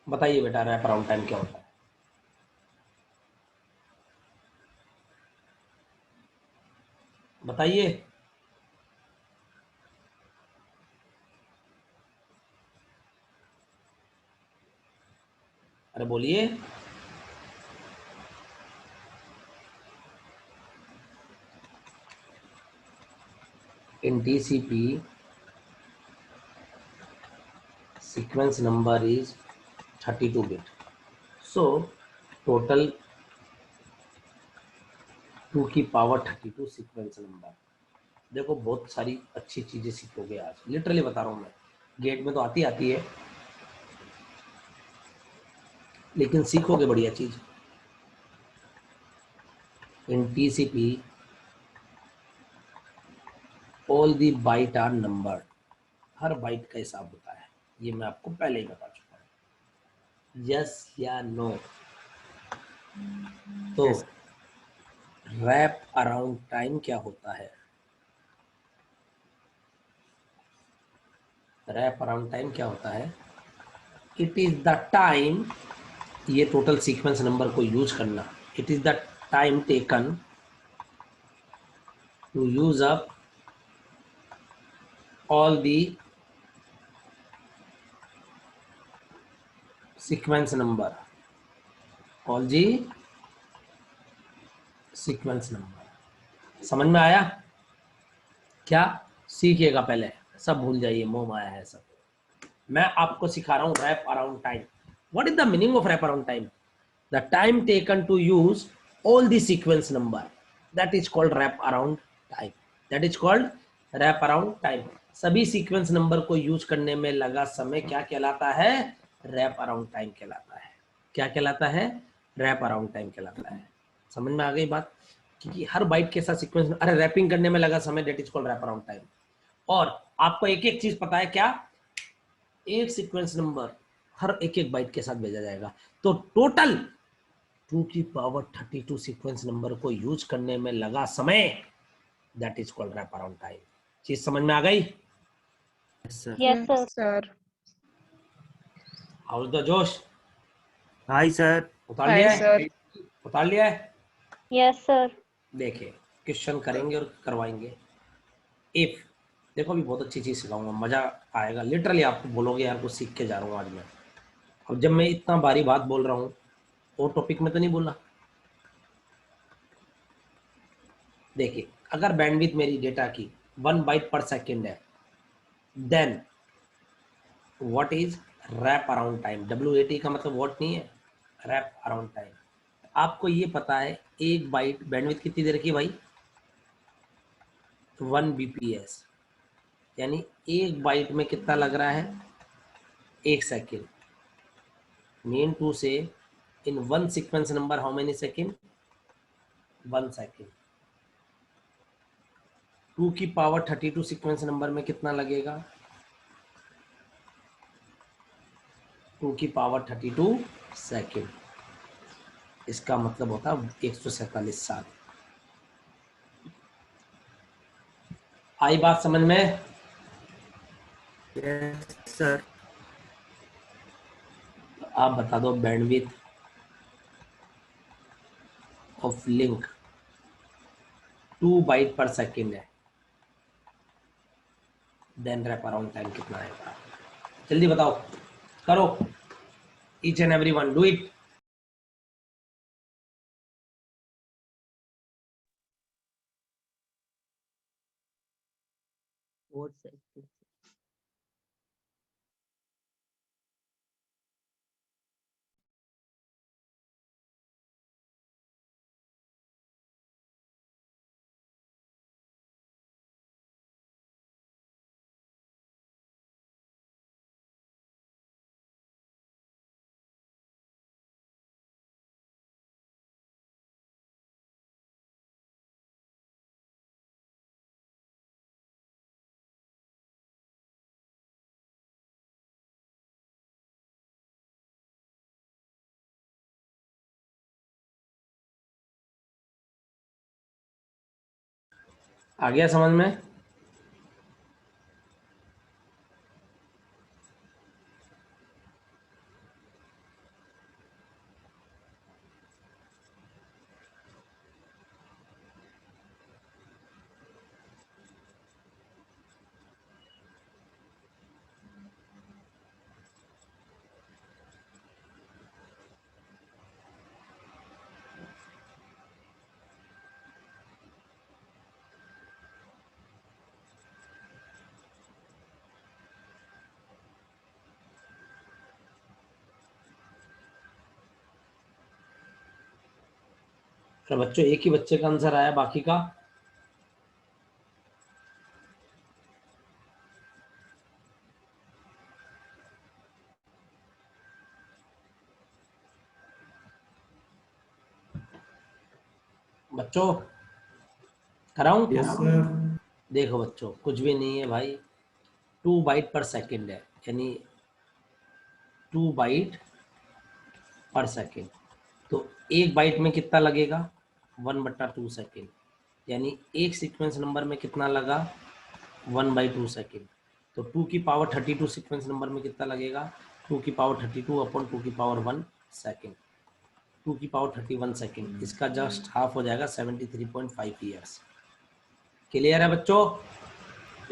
बताइए बेटा रैप अराउंड टाइम क्या होता है? बताइए। अरे बोलिए। In TCP, sequence number is 32 bit. So total 2 की पावर 32 सीक्वेंस नंबर। देखो बहुत सारी अच्छी चीजें सीखोगे आज, लिटरली बता रहा हूँ मैं। गेट में तो आती है, लेकिन सीखोगे बढ़िया चीज। In TCP all the byte are number, हर बाइट का हिसाब होता है, ये मैं आपको पहले ही बता चुका हूँ। यस या नो? तो Yes. रैप अराउंड टाइम क्या होता है? रैप अराउंड टाइम क्या होता है? इट इज द टाइम, ये टोटल सीक्वेंस नंबर को यूज करना, it is the time taken to use up all the sequence number, all the sequence number. समझ में आया क्या? सीखिएगा पहले, सब भूल जाइए, मोह माया है सब। मैं आपको सिखा रहा हूं wrap around time. What is the meaning of wrap around time? The time taken to use all the sequence number, that is called wrap around time. That is called wrap around time. सभी sequence number को use करने में लगा समय क्या कहलाता है? Rap around time कहलाता है। क्या कहलाता है? रैप अराउंड टाइम कहलाता है। समझ में आ गई बात? क्योंकि हर बाइट के साथ सीक्वेंस, अरे रैपिंग करने में लगा समय, that is called wrap around time. और आपको एक एक चीज पता है क्या? एक सीक्वेंस नंबर हर एक एक बाइट के साथ भेजा जाएगा, तो टोटल 2 की पावर 32 सीक्वेंस नंबर को यूज करने में लगा समय, that is called wrap around time. चीज समझ में आ गई? Yes, sir. Yes, sir. Sir. How is the जोश? Hi, sir. उतार हाय लिया है? सर। उतार लिया है? Yes, sir. देखिए क्वेश्चन करेंगे और करवाएंगे। इफ देखो अभी बहुत अच्छी चीज सिखाऊंगा, मजा आएगा। लिटरली आपको बोलोगे यार कुछ सीख के जा रहा हूँ आज मैं। अब जब मैं इतना भारी बात बोल रहा हूँ, वो टॉपिक में तो नहीं बोला। देखिए अगर बैंडविड्थ मेरी डेटा की 1 बाइट पर सेकेंड है, then what is wrap around time? WAT का मतलब व्हाट नहीं है, रैप अराउंड टाइम। आपको ये पता है एक बाइट बैंडविड्थ कितनी देर की भाई? 1 BPS, यानी एक बाइट में कितना लग रहा है? 1 सेकेंड। मीन टू से इन 1 sequence number how many second? 1 second. 2 की पावर 32 सीक्वेंस नंबर में कितना लगेगा? 2 की पावर 32 सेकेंड, इसका मतलब होता है 147 साल। आई बात समझ में? Yes sir. आप बता दो बैंडविड्थ ऑफ लिंक 2 बाइट पर सेकेंड है, देन रैप अराउंड टाइम कितना आएगा? जल्दी बताओ, करो, each and every one do it. Four second. आ गया समझ में? तो बच्चों एक ही बच्चे का आंसर आया, बाकी का बच्चों कराऊं? Yes sir. देखो बच्चों कुछ भी नहीं है भाई, 2 बाइट पर सेकेंड है, यानी 2 बाइट पर सेकेंड। तो एक बाइट में कितना लगेगा? 1/2 सेकेंड, यानी एक सीक्वेंस नंबर में कितना लगा? 1/2 सेकेंड। तो 2 की पावर 32 सीक्वेंस नंबर में कितना लगेगा? 2 की पावर 32 अपॉन 2 की पावर 1 सेकेंड, 2 की पावर 31 सेकेंड। इसका जस्ट हाफ हो जाएगा 73.5 ईयर्स। क्लियर है बच्चों?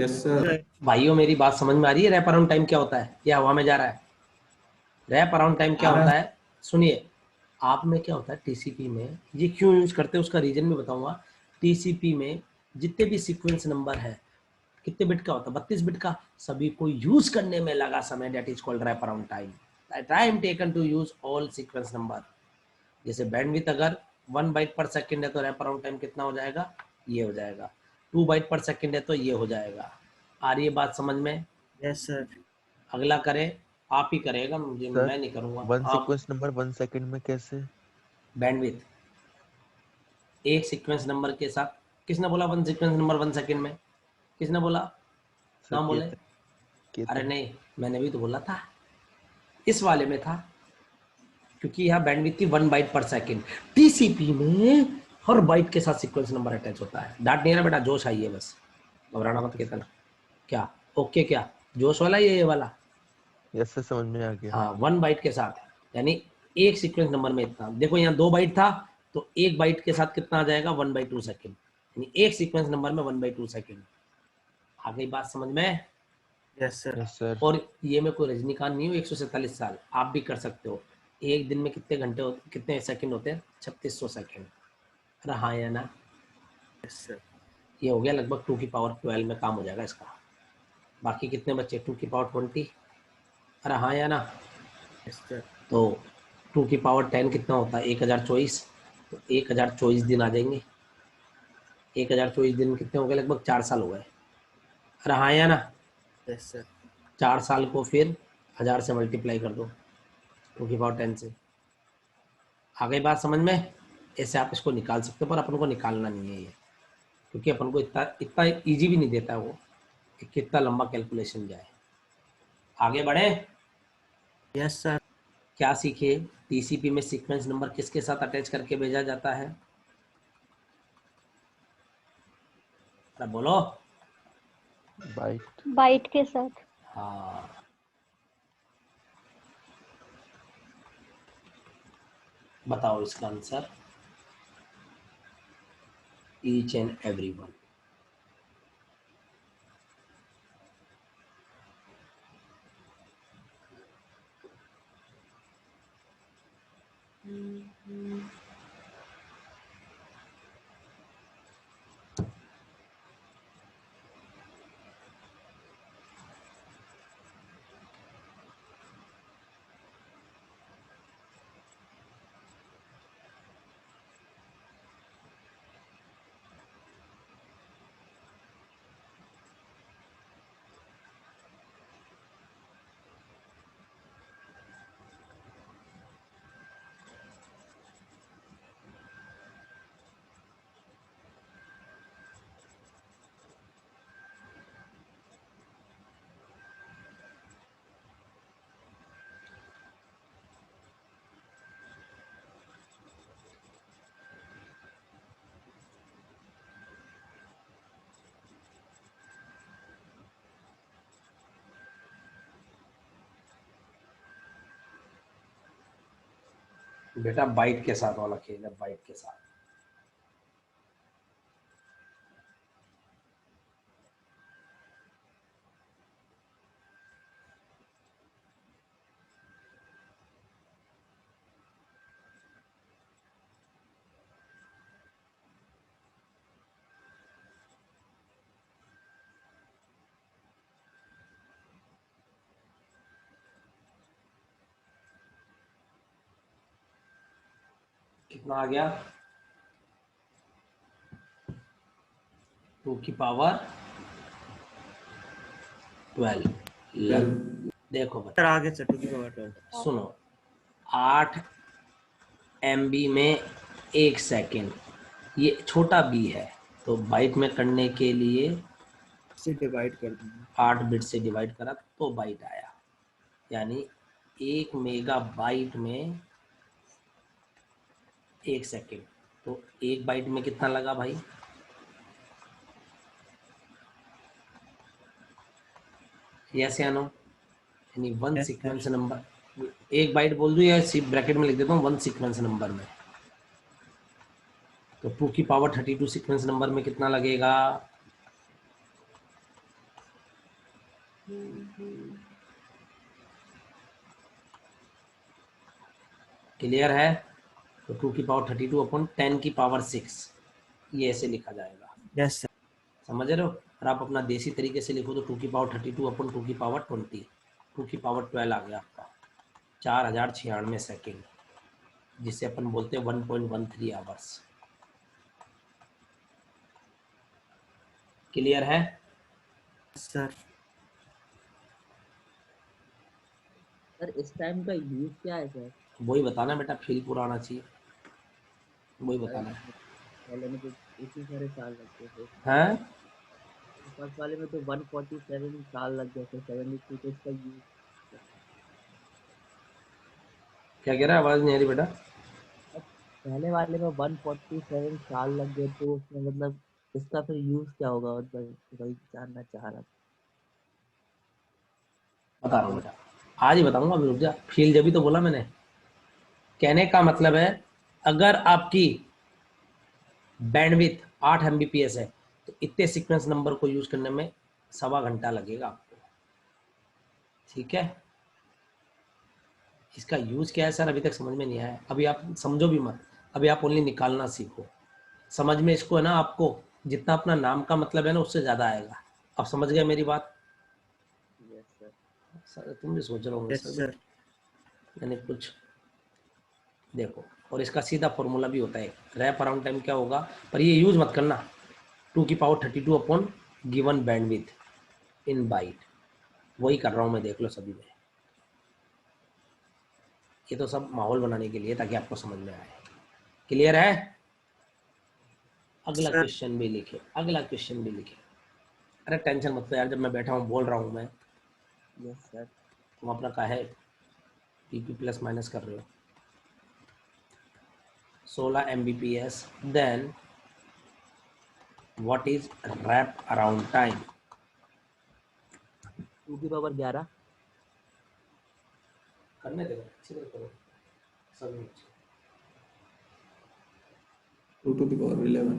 Yes sir. भाइयों मेरी बात समझ में आ रही है? रैप अराउंड टाइम क्या होता है? या हवा में जा रहा है? रैप अराउंड टाइम क्या होता है? सुनिए, आप में क्या होता है टीसीपी में, ये क्यों यूज करते हैं उसका रीजन भी बताऊंगा। टीसीपी में जितने भी सीक्वेंस नंबर है, कितने बिट का होता है? 32 बिट का। सभी को यूज करने में लगा समय, that is called wrap around time. Time taken to use all sequence number. जैसे बैंडविड्थ अगर 1 बाइट पर सेकेंड है तो रैप अराउंड टाइम कितना हो जाएगा? ये हो जाएगा। 2 बाइट पर सेकेंड है तो ये हो जाएगा। आ रही है बात समझ में? Yes sir. अगला करे, आप ही करेगा, मुझे सर मैं नहीं करूंगा। वन आप सीक्वेंस नंबर 1 सेकंड में कैसे? बैंडविड्थ एक सीक्वेंस नंबर के साथ, किसने बोला 1 सीक्वेंस नंबर 1 सेकंड में? किसने बोला? सर नाम बोले। केतन अरे केतन नहीं, मैंने भी तो बोला था, इस वाले में था, क्योंकि यहाँ बैंडविड्थ थी 1 बाइट पर सेकंड। टीसीपी में हर बाइट के साथ सीक्वेंस नंबर अटैच होता है। डांट नहीं रहा बेटा, जोश आई है बस, घबराना मत ओके केतन। सर। क्या ओके? क्या जोश वाला ये वाला? यस सर समझ में आ गया। हाँ 1 बाइट के साथ, यानी एक सीक्वेंस नंबर में इतना। देखो यहाँ 2 बाइट था तो एक बाइट के साथ कितना आ जाएगा? 1/2 सेकेंड, यानी एक सीक्वेंस नंबर में 1/2 सेकेंड। आ गई बात समझ में? Yes sir. Yes sir. और ये मैं कोई रजनीकांत नहीं हूँ, 147 साल आप भी कर सकते हो। एक दिन में कितने घंटे होते, कितने सेकंड होते हैं? 3600 सेकंड। अरे हाँ या ना? Yes sir. ये हो गया लगभग 2 की पावर 12 में काम हो जाएगा इसका। बाकी कितने बच्चे? 2 की पावर 20। अरे हाँ या ना? Yes sir. तो 2 की पावर 10 कितना होता है? 1024। तो 1024 दिन आ जाएंगे। 1024 दिन कितने हो गए? लगभग 4 साल हो गए। अरे हाँ या ना? Yes sir. 4 साल को फिर 1000 से मल्टीप्लाई कर दो, 2 की पावर 10 से। आ गई बात समझ में? ऐसे आप इसको निकाल सकते हो, पर अपन को निकालना नहीं है ये, क्योंकि अपन को इतना इतना ईजी भी नहीं देता है वो कि कितना लंबा कैलकुलेशन जाए। आगे बढ़े। Yes sir. क्या सीखे? टीसीपी में सीक्वेंस नंबर किसके साथ अटैच करके भेजा जाता है? अरे बोलो। बाइट। बाइट के साथ। हाँ, बताओ इसका answer. Each and every one. बेटा बाइट के साथ वाला खेल है, बाइट के साथ। कितना आ गया? 2 की पावर 12। देखो बच्चा, सर आगे सर 2 की पावर 12। सुनो, 8 MB में 1 सेकेंड, ये छोटा b है, तो बाइट में करने के लिए से डिवाइड कर देंगे। 8 बिट से डिवाइड करा तो बाइट आया, यानी 1 मेगाबाइट में 1 सेकेंड। तो 1 बाइट में कितना लगा भाई? यस या नो? यानी 1 Yes, सीक्वेंस नंबर, 1 बाइट बोल दूं या सिर्फ ब्रैकेट में लिख देता हूँ 1 सीक्वेंस नंबर में, तो 2 की पावर 32 सीक्वेंस नंबर में कितना लगेगा? क्लियर है? तो 2 की पावर 32 अपॉन 10 की पावर 6, ये ऐसे लिखा जाएगा। Yes sir. समझ रहे हो? और आप अपना देसी तरीके से लिखो तो 2 की पावर 32 अपॉन 2 की पावर 20, 2 की पावर 12 आ गया आपका 4096 सेकेंड, जिसे अपन बोलते हैं 1.13 आवर्स। क्लियर है? सर सर इस टाइम का यूज क्या है सर? वही बताना बेटा, फील पूरा आना चाहिए, वही बताना है। पहले में तो इतने सारे साल लग गए थे, हैं? फर्स्ट वाले में तो 147 साल लग गए थे, 72 तो इसका यूज। क्या कह रहा है? आवाज नहीं आ रही बेटा। पहले वाले में 147 साल लग गए, तो उसमें मतलब इसका फिर यूज क्या होगा, मतलब वही जानना चाह रहा था। बता रहा हूँ बेटा, आज ही बताऊंगा, अभी रुक जा। फील जब भी तो बोला मैंने। कहने का मतलब है, अगर आपकी बैंडविथ 8 Mbps है तो इतने सीक्वेंस नंबर को यूज करने में 1.25 घंटा लगेगा आपको। ठीक है? इसका यूज क्या है सर, अभी तक समझ में नहीं आया। अभी आप समझो भी मत, अभी आप ओनली निकालना सीखो। समझ में इसको है ना, आपको जितना अपना नाम का मतलब है ना उससे ज्यादा आएगा। अब समझ गए मेरी बात? Yes sir. सर तुम भी सोच रहे होंगे यस सर सर। यानी कुछ देखो। और इसका सीधा फॉर्मूला भी होता है, रैप अराउंड टाइम क्या होगा, पर ये यूज मत करना। 2 की पावर 32 अपॉन गिवन बैंडविथ इन बाइट, वही कर रहा हूँ मैं, देख लो सभी में। ये तो सब माहौल बनाने के लिए ताकि आपको समझ में आए। क्लियर है? अगला सर क्वेश्चन भी लिखे, अगला क्वेश्चन भी लिखे। अरे टेंशन मत लो यार, जब मैं बैठा हूँ बोल रहा हूँ मैं, यस सर। तुम अपना का है पीपी प्लस माइनस कर रहे हो। 16 Mbps, then what is wrap around time? 2 की पावर 11 करने देगा, अच्छी तरह करो सभी। 2 to the power 11.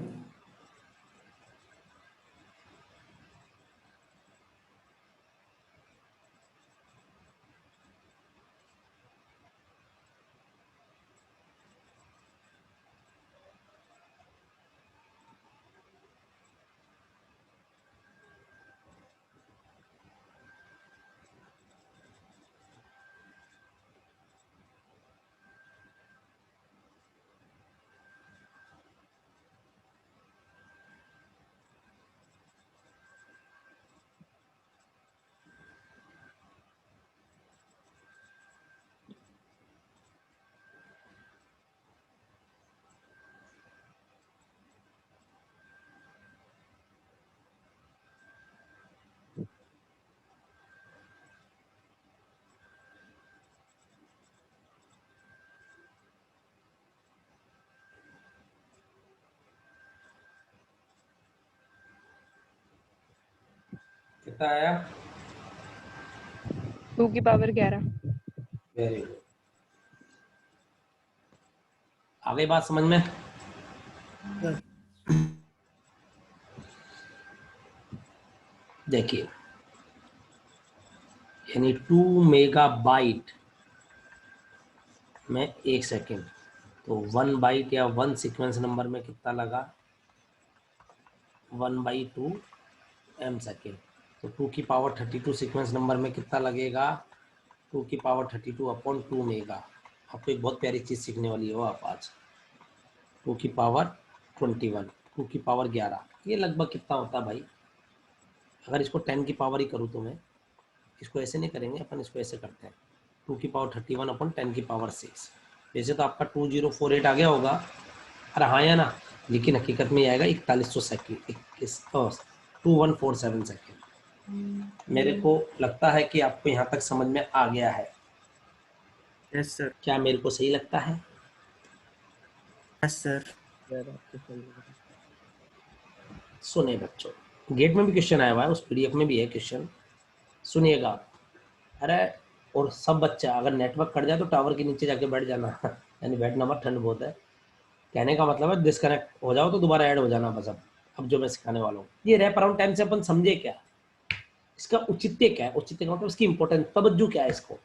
कितना आया? 2 की पावर 11। Very good. आ गई बात समझ में? देखिए, यानी 2 मेगाबाइट में 1 सेकेंड, तो 1 बाइट या 1 सीक्वेंस नंबर में कितना लगा? 1/2 m सेकेंड। तो 2 की पावर 32 सीक्वेंस नंबर में कितना लगेगा? 2 की पावर 32 अपॉन 2 मेगा। आपको एक बहुत प्यारी चीज़ सीखने वाली हो आप आज। 2 की पावर 21, 2 की पावर 11, ये लगभग कितना होता है भाई? अगर इसको 10 की पावर ही करूँ तो मैं इसको ऐसे नहीं करेंगे, अपन इसको ऐसे करते हैं। 2 की पावर 31 अपॉन 10 की पावर 6। वैसे तो आपका 2048 आ गया होगा, अरे हाँ या ना, लेकिन हकीकत में ये आएगा 4100 सेकेंड, 2147 सेकेंड। मेरे को लगता है कि आपको यहाँ तक समझ में आ गया है। Yes sir. क्या मेरे को सही लगता है? Yes sir. सुने बच्चों, गेट में भी क्वेश्चन आया हुआ है, उस पीडीएफ में भी है क्वेश्चन, सुनिएगा। अरे और सब बच्चा अगर नेटवर्क कट जाए तो टावर के नीचे जाके बैठ जाना यानी बैठना मत, ठंड बहुत है। कहने का मतलब है डिस्कनेक्ट हो जाओ तो दोबारा ऐड हो जाना बस। अब जो मैं सिखाने वाला हूँ, ये रैप अराउंड टाइम से अपन समझे क्या, इसका औचित्य क्या है? औचित्य का मतलब इसकी इंपॉर्टेंस, तवज्जो क्या है इसको।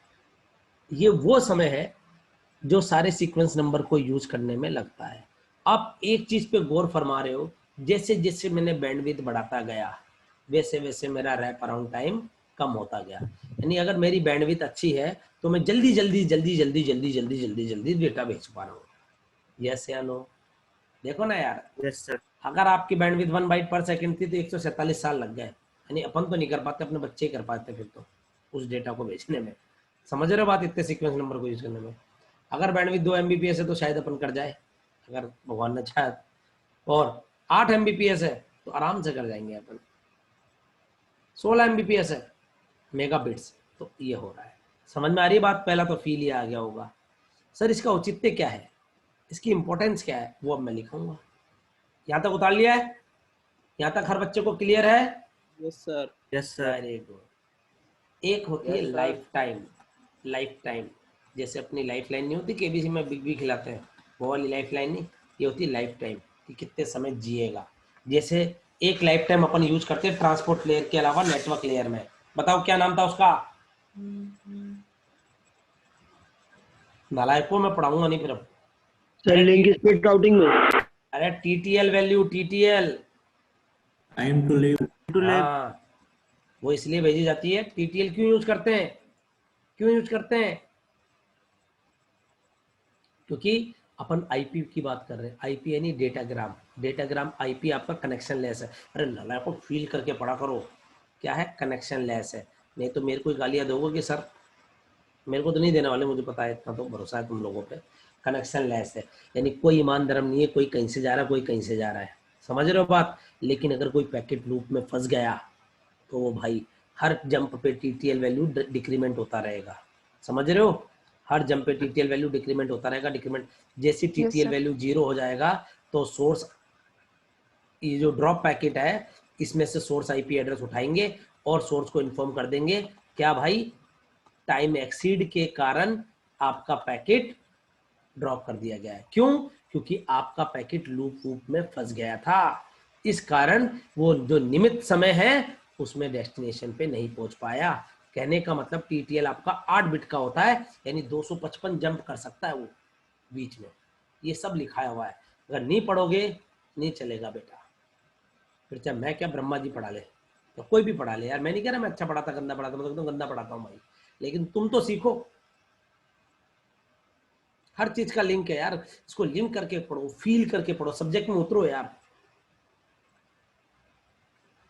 ये वो समय है जो सारे सीक्वेंस नंबर को यूज करने में लगता है। आप एक चीज पे गौर फरमा रहे हो, जैसे जैसे मैंने बैंडविड्थ बढ़ाता गया वैसे वैसे मेरा रैप अराउंड टाइम कम होता गया। यानी अगर मेरी बैंडविड्थ अच्छी है तो मैं जल्दी जल्दी जल्दी जल्दी जल्दी जल्दी जल्दी जल्दी डेटा भेज पा रहा हूँ। यस या नो? देखो ना यार, यस सर। अगर आपकी बैंडविड्थ 1 बाइट पर सेकंड थी तो 147 साल लग गए। यानी अपन तो नहीं कर पाते, अपने बच्चे ही कर पाते फिर तो उस डेटा को भेजने में। समझ रहे हो बात, इतने सीक्वेंस नंबर को यूज करने में। अगर बैंडविड्थ 2 MBPS है तो शायद अपन कर जाए, अगर भगवान ने चाहे, और 8 MBPS है तो आराम से कर जाएंगे अपन। 16 MBPS है मेगाबिट्स, तो ये हो रहा है। समझ में आ रही है बात? पहला तो फील ही आ गया होगा। सर इसका औचित्य क्या है, इसकी इंपॉर्टेंस क्या है, वो अब मैं लिखूंगा। यहाँ तक उतार लिया है? यहाँ तक हर बच्चे को क्लियर है? Yes sir. Yes sir. Very good. एक होती है लाइफ टाइम। लाइफ टाइम जैसे अपनी लाइफ लाइन नहीं होती केबीसी में बिग बी खिलाते हैं, वो वाली लाइफ लाइन नहीं, ये होती है लाइफ टाइम कि कितने समय जिएगा। जैसे एक लाइफ टाइम अपन यूज करते हैं ट्रांसपोर्ट लेयर के अलावा नेटवर्क लेयर में। बताओ क्या नाम था उसका? नालायकों में पढ़ाऊंगा नहीं फिर अब। सर लिंक स्पीड राउटिंग में। अरे TTL value, TTL Time to live. हाँ, वो इसलिए भेजी जाती है। टीटीएल क्यों यूज करते हैं? क्यों यूज करते हैं? क्योंकि अपन आईपी की बात कर रहे हैं। आईपी यानी डेटाग्राम, डेटाग्राम आईपी आपका कनेक्शन लेस है। अरे नाला को फील करके पढ़ा करो, क्या है? कनेक्शन लेस है। नहीं तो मेरे को गालियां दोगे कि सर, मेरे को तो नहीं देने वाले, मुझे पता है, इतना तो भरोसा है तुम लोगों पे। कनेक्शन लेस है यानी कोई ईमान धर्म नहीं है, कोई कहीं से जा रहा है, कोई कहीं से जा रहा है। समझ रहे हो बात? लेकिन अगर कोई पैकेट लूप में फंस गया तो वो भाई हर जंप पे टीटीएल वैल्यू डिक्रीमेंट होता रहेगा। समझ रहे हो? हर जंप पे टीटीएल वैल्यू डिक्रीमेंट होता रहेगा। डिक्रीमेंट जैसी टीटीएल sir. वैल्यू 0 हो जाएगा तो सोर्स, ये जो ड्रॉप पैकेट है इसमें से सोर्स आईपी एड्रेस उठाएंगे और सोर्स को इन्फॉर्म कर देंगे क्या भाई टाइम एक्सीड के कारण आपका पैकेट ड्रॉप कर दिया गया है। क्यों? क्योंकि आपका पैकेट लूप में फंस गया था, इस कारण वो जो निमित समय है उसमें डेस्टिनेशन पे नहीं पहुंच पाया। कहने का मतलब टीटीएल आपका 8 बिट का होता है, यानी 255 जंप कर सकता है वो बीच में। ये सब लिखाया हुआ है, अगर नहीं पढ़ोगे नहीं चलेगा बेटा। फिर चाहे मैं क्या ब्रह्मा जी पढ़ा ले तो कोई भी पढ़ा ले यार, मैं नहीं कह रहा मैं अच्छा पढ़ाता गंदा पढ़ाता, मैं तो गंदा पढ़ाता हूँ भाई, लेकिन तुम तो सीखो। हर चीज का लिंक है यार, इसको लिंक करके पढ़ो, फील करके पढ़ो, सब्जेक्ट में उतरो यार।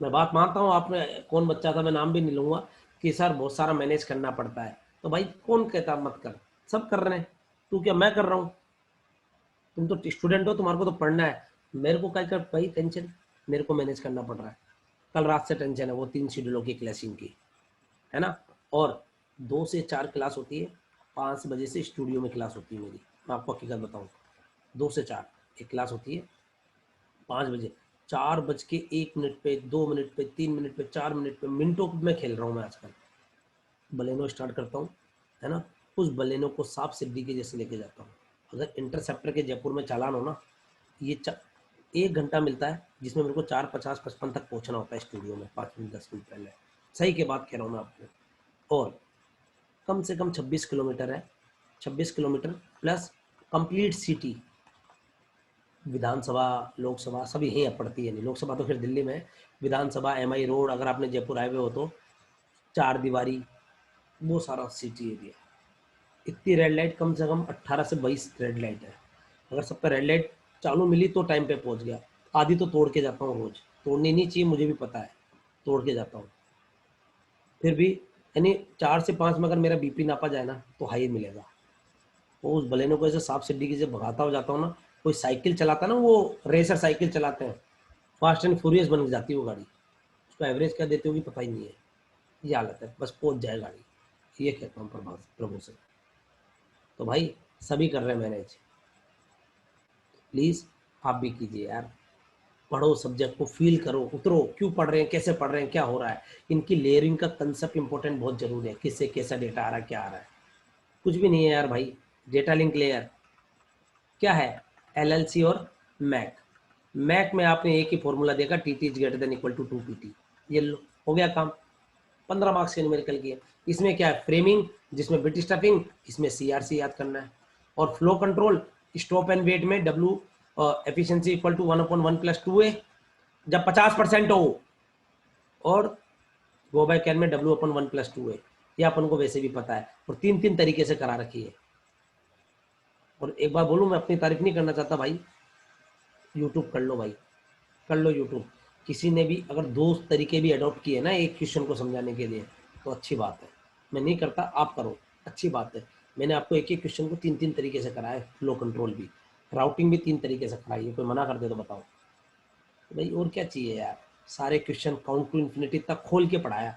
मैं बात मानता हूँ, आपने कौन बच्चा था मैं नाम भी नहीं लूंगा कि सर बहुत सारा मैनेज करना पड़ता है, तो भाई कौन कहता मत कर, सब कर रहे हैं, तू क्या मैं कर रहा हूँ? तुम तो स्टूडेंट हो, तुम्हारे को तो पढ़ना है, मेरे को क्या कर भाई टेंशन, मेरे को मैनेज करना पड़ रहा है। कल रात से टेंशन है वो 3 शेड्यूलों की क्लासिंग की, है ना, और 2 से 4 क्लास होती है, 5 बजे से स्टूडियो में क्लास होती है मेरी। मैं आपको हकीकत बताऊँ, 2 से 4 एक क्लास होती है, 5 बजे 4:01 पे 2 मिनट पे 3 मिनट पे 4 मिनट पे मिनटों में खेल रहा हूँ मैं आजकल। बलेनो स्टार्ट करता हूँ, है ना, उस बलेनो को सांप सीढ़ी के जैसे लेके जाता हूँ। अगर इंटरसेप्टर के जयपुर में चालान हो ना, ये 1 घंटा मिलता है जिसमें मेरे को 4:50-55 तक पहुँचना होता है स्टूडियो में, 5 मिनट 10 मिनट पहले। सही के बात कह रहा हूँ मैं आपको। और कम से कम 26 किलोमीटर है, 26 किलोमीटर प्लस कंप्लीट सिटी, विधानसभा लोकसभा सभी यहीं पड़ती है, नहीं लोकसभा तो फिर दिल्ली में है, विधानसभा MI रोड, अगर आपने जयपुर आए हुए हो तो 4 दीवारी, वो सारा सिटी एरिया। इतनी रेड लाइट, कम से कम 18 से 22 रेड लाइट है। अगर सब पे रेड लाइट चालू मिली तो टाइम पे पहुंच गया, आधी तो तोड़ के जाता हूँ रोज, तोड़नी नहीं चाहिए मुझे भी पता है, तोड़ के जाता हूँ। फिर भी यानी 4 से 5 में अगर मेरा BP नापा जाए ना तो हाई मिलेगा। वो उस बलेनो को ऐसे सांप सीढ़ी की से भगाता हो जाता हूँ ना, कोई साइकिल चलाता है ना, वो रेसर साइकिल चलाते हैं, फास्ट एंड फ्यूरियस बन जाती है वो गाड़ी, उसको एवरेज क्या देते होगी पता ही नहीं है, ये हालत है, बस पहुंच जाए गाड़ी, ये कहता हूँ प्रभु से। तो भाई सभी कर रहे हैं मैनेज, प्लीज आप भी कीजिए यार, पढ़ो, सब्जेक्ट को फील करो, उतरो, क्यों पढ़ रहे हैं, कैसे पढ़ रहे हैं, क्या हो रहा है। इनकी लेयरिंग का कंसेप्ट इंपॉर्टेंट बहुत जरूरी है, किससे कैसा डेटा आ रहा है, क्या आ रहा है, कुछ भी नहीं है यार भाई। डेटा लिंक लेयर क्या है, LLC और मैक। मैक में आपने एक ही फॉर्मूला देखा, TT is greater than equal to 2PT, ये हो गया काम, 15 मार्क्स के न्यूमेरिकल की है। इसमें क्या है, फ्रेमिंग जिसमें बिट स्टफिंग, इसमें CRC याद करना है, और flow control stop and wait में W efficiency equal to 1/1 + 2A जब 50% हो, और गो बाय कैन में W/1 + 2A, ये अपन को वैसे भी पता है, और 3 तरीके से करा रखी है। और एक बार बोलूं, मैं अपनी तारीफ नहीं करना चाहता भाई, यूट्यूब कर लो भाई, कर लो यूट्यूब। किसी ने भी अगर 2 तरीके भी अडॉप्ट किए ना एक क्वेश्चन को समझाने के लिए तो अच्छी बात है, मैं नहीं करता, आप करो, अच्छी बात है। मैंने आपको एक क्वेश्चन को 3 तरीके से कराया, फ्लो कंट्रोल भी, राउटिंग भी 3 तरीके से कराई है, कोई मना कर दे तो बताओ। तो भाई और क्या चाहिए यार, सारे क्वेश्चन काउंट टू इन्फिनिटी तक खोल के पढ़ाया,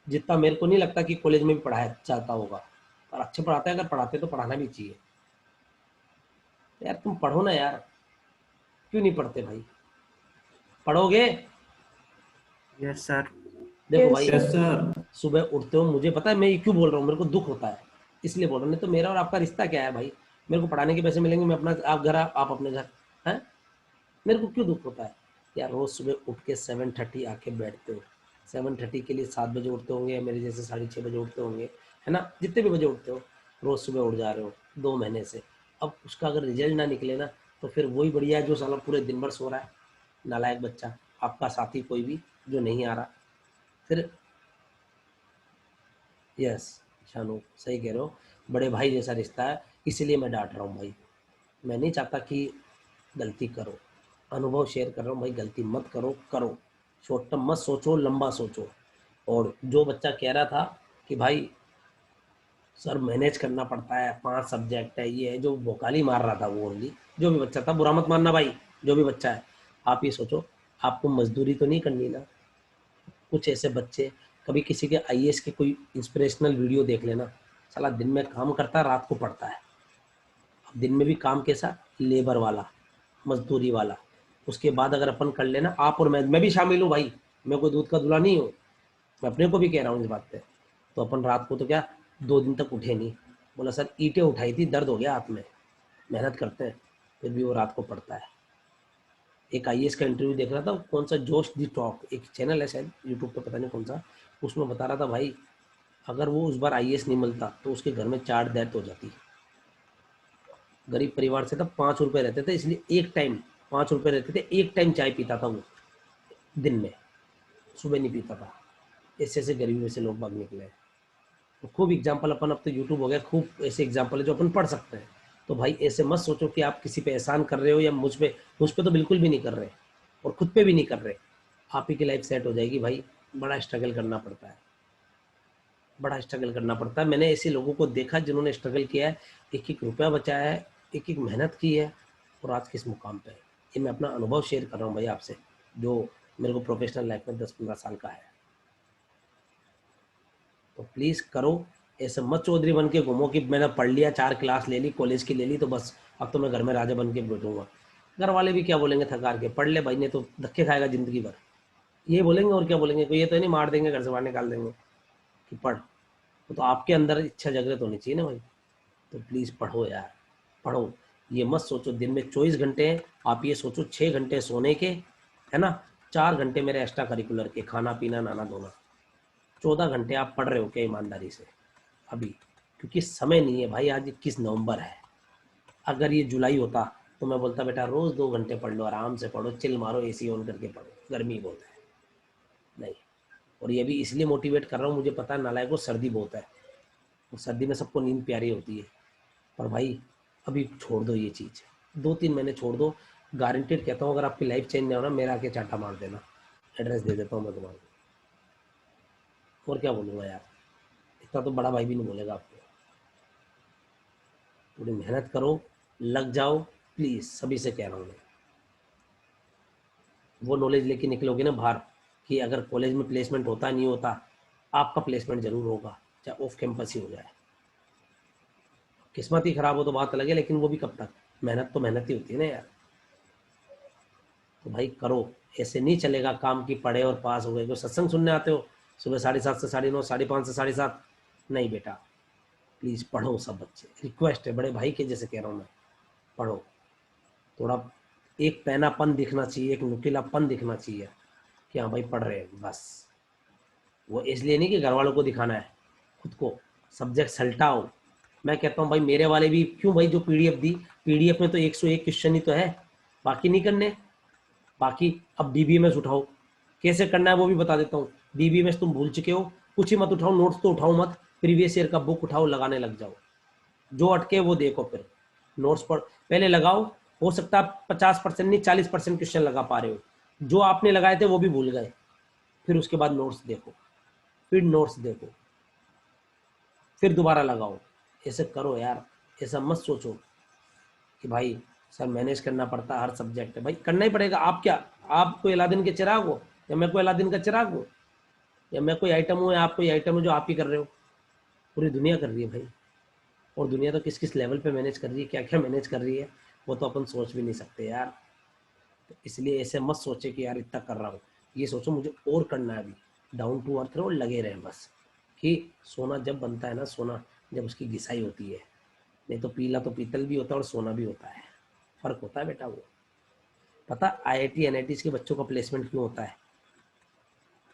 जितना मेरे को नहीं लगता कि कॉलेज में भी पढ़ाया जाता होगा, पर अच्छे पढ़ाते हैं, अगर पढ़ाते तो पढ़ाना भी चाहिए यार। तुम पढ़ो ना यार, क्यों नहीं पढ़ते भाई, पढ़ोगे? Yes sir. देखो Yes, भाई, यस सर। सुबह उठते हो, मुझे पता है मैं ये क्यों बोल रहा हूँ, मेरे को दुख होता है इसलिए बोल रहा हूँ, नहीं तो मेरा और आपका रिश्ता क्या है भाई, मेरे को पढ़ाने के पैसे मिलेंगे, मैं अपना, आप घर, आप अपने घर हैं, मेरे को क्यों दुख होता है यार। रोज सुबह उठ के 7:30 आके बैठते हो, 7:30 के लिए 7 बजे उठते होंगे, मेरे जैसे 6:30 बजे उठते होंगे, है ना, जितने भी बजे उठते हो, रोज सुबह उठ जा रहे हो 2 महीने से। अब उसका अगर रिजल्ट ना निकले ना तो फिर वही बढ़िया है जो साला पूरे दिन भर सो रहा है, नालायक बच्चा, आपका साथी कोई भी जो नहीं आ रहा। फिर यस शानू सही कह रहे हो, बड़े भाई जैसा रिश्ता है, इसीलिए मैं डांट रहा हूँ भाई, मैं नहीं चाहता कि गलती करो, अनुभव शेयर कर रहा हूँ भाई, गलती मत करो, करो, शॉर्ट टर्म मत सोचो, लंबा सोचो। और जो बच्चा कह रहा था कि भाई सर मैनेज करना पड़ता है, 5 सब्जेक्ट है, ये है, जो भोकाली मार रहा था वो, ओनली जो भी बच्चा था, बुरा मत मानना भाई, जो भी बच्चा है, आप ये सोचो आपको मजदूरी तो नहीं करनी ना। कुछ ऐसे बच्चे, कभी किसी के IAS के कोई इंस्पिरेशनल वीडियो देख लेना, साला दिन में काम करता है, रात को पढ़ता है। अब दिन में भी काम कैसा, लेबर वाला, मजदूरी वाला। उसके बाद अगर अपन कर लेना, आप और मैं भी शामिल हूँ भाई, मैं कोई दूध का दूल्हा नहीं हूँ, मैं अपने को भी कह रहा हूँ इस बात पे। तो अपन रात को तो क्या 2 दिन तक उठे नहीं, बोला सर ईंटें उठाई थी, दर्द हो गया हाथ में, मेहनत करते हैं, फिर भी वो रात को पढ़ता है। एक आईएएस का इंटरव्यू देख रहा था, कौन सा जोश दी टॉक, एक चैनल है शायद यूट्यूब पे, पता नहीं कौन सा, उसमें बता रहा था भाई अगर वो उस बार आईएएस नहीं मिलता तो उसके घर में 4 डेथ हो जाती। गरीब परिवार से था, 5 रुपए रहते थे, इसलिए एक टाइम 5 रुपए रहते थे, एक टाइम चाय पीता था वो दिन में, सुबह नहीं पीता था। ऐसे ऐसे गरीबी में से लोग भाग निकले। तो खूब एग्जाम्पल अपन, अब तो यूट्यूब हो गया, खूब ऐसे एग्जाम्पल है जो अपन पढ़ सकते हैं। तो भाई ऐसे मत सोचो कि आप किसी पे एहसान कर रहे हो, या मुझ पे तो बिल्कुल भी नहीं कर रहे, और खुद पे भी नहीं कर रहे। आप ही की लाइफ सेट हो जाएगी भाई। बड़ा स्ट्रगल करना पड़ता है, बड़ा स्ट्रगल करना पड़ता है। मैंने ऐसे लोगों को देखा जिन्होंने स्ट्रगल किया है, एक एक रुपया बचाया है, एक एक मेहनत की है, और आज किस मुकाम पे है। ये मैं अपना अनुभव शेयर कर रहा हूँ भाई आपसे, जो मेरे को प्रोफेशनल लाइफ में 10-15 साल का है। तो प्लीज़ करो, ऐसे मत चौधरी बन के घूमो कि मैंने पढ़ लिया, 4 क्लास ले ली, कॉलेज की ले ली, तो बस अब तो मैं घर में राजा बन के बैठूंगा। घर वाले भी क्या बोलेंगे, थकार के पढ़ ले भाई, ने तो धक्के खाएगा जिंदगी भर, ये बोलेंगे। और क्या बोलेंगे, कोई ये तो नहीं मार देंगे, घर से बाहर निकाल देंगे कि पढ़। तो आपके अंदर इच्छा जागृत होनी चाहिए ना भाई। तो प्लीज़ पढ़ो यार, पढ़ो। ये मत सोचो दिन में 24 घंटे हैं, आप ये सोचो 6 घंटे सोने के, है ना, 4 घंटे मेरे एक्स्ट्रा करिकुलर के, खाना पीना नहाना धोना, 14 घंटे आप पढ़ रहे हो क्या ईमानदारी से अभी? क्योंकि समय नहीं है भाई। आज 21 नवंबर है, अगर ये जुलाई होता तो मैं बोलता बेटा रोज़ 2 घंटे पढ़ लो, आराम से पढ़ो, चिल मारो, एसी ऑन करके पढ़ो, गर्मी बहुत है। नहीं, और ये भी इसलिए मोटिवेट कर रहा हूँ, मुझे पता है नालायक को सर्दी बहुत है, और सर्दी में सबको नींद प्यारी होती है, पर भाई अभी छोड़ दो ये चीज़, 2-3 महीने छोड़ दो। गारंटेड कहता हूँ, अगर आपकी लाइफ चेंज नहीं हो ना, मेरा आके चाटा मार देना, एड्रेस दे देता हूँ मैं तुम्हारे को। और क्या बोलूँगा यार, इतना तो बड़ा भाई भी नहीं बोलेगा आपको। थोड़ी मेहनत करो, लग जाओ प्लीज़, सभी से कह रहा हूँ मैं। वो नॉलेज लेके निकलोगे ना बाहर, कि अगर कॉलेज में प्लेसमेंट होता नहीं होता, आपका प्लेसमेंट जरूर होगा, चाहे ऑफ कैंपस ही हो जाए। किस्मत ही खराब हो तो बात अलग है, लेकिन वो भी कब तक, मेहनत तो मेहनत ही होती है ना यार। तो भाई करो, ऐसे नहीं चलेगा काम की पढ़े और पास हो गए। तो सत्संग सुनने आते हो सुबह 7:30 से 9:30, 5:30 से 7:30, नहीं बेटा, प्लीज़ पढ़ो सब बच्चे, रिक्वेस्ट है, बड़े भाई के जैसे कह रहा हूँ मैं, पढ़ो। थोड़ा एक पैनापन दिखना चाहिए, एक नुकीलापन दिखना चाहिए कि हाँ भाई पढ़ रहे हैं, बस। वो इसलिए नहीं कि घर वालों को दिखाना है, खुद को सब्जेक्ट सल्टाओ। मैं कहता हूँ भाई मेरे वाले भी क्यों भाई, जो पीडीएफ दी, पीडीएफ में तो 101 क्वेश्चन ही तो है, बाकी नहीं करने। बाकी अब डीबीएमएस उठाओ, कैसे करना है वो भी बता देता हूँ। डीबीएमएस तुम भूल चुके हो, कुछ ही मत उठाओ, नोट्स तो उठाओ मत, प्रीवियस ईयर का बुक उठाओ, लगाने लग जाओ, जो अटके वो देखो, फिर नोट्स पर पहले लगाओ। हो सकता है 50% नहीं 40% क्वेश्चन लगा पा रहे हो, जो आपने लगाए थे वो भी भूल गए, फिर उसके बाद नोट्स देखो, फिर नोट्स देखो, फिर दोबारा लगाओ। ऐसे करो यार, ऐसा मत सोचो कि भाई सर मैनेज करना पड़ता हर सब्जेक्ट है, भाई करना ही पड़ेगा। आप क्या, आप कोई अलादीन के चिराग हो, या मैं कोई अलादीन का चिराग हूँ, या मैं कोई आइटम हूँ, या आप कोई आइटम हो जो आप ही कर रहे हो? पूरी दुनिया कर रही है भाई, और दुनिया तो किस किस लेवल पे मैनेज कर रही है, क्या क्या मैनेज कर रही है, वो तो अपन सोच भी नहीं सकते यार। तो इसलिए ऐसे मत सोचे कि यार इतना कर रहा हूँ, ये सोचो मुझे और करना है अभी। डाउन टू अर्थ रहो, लगे रहें बस, कि सोना जब बनता है ना, सोना जब उसकी घिसाई होती है, नहीं तो पीला तो पीतल भी होता है और सोना भी होता है, फर्क होता है बेटा। वो पता IIT NIT के बच्चों का प्लेसमेंट क्यों होता है?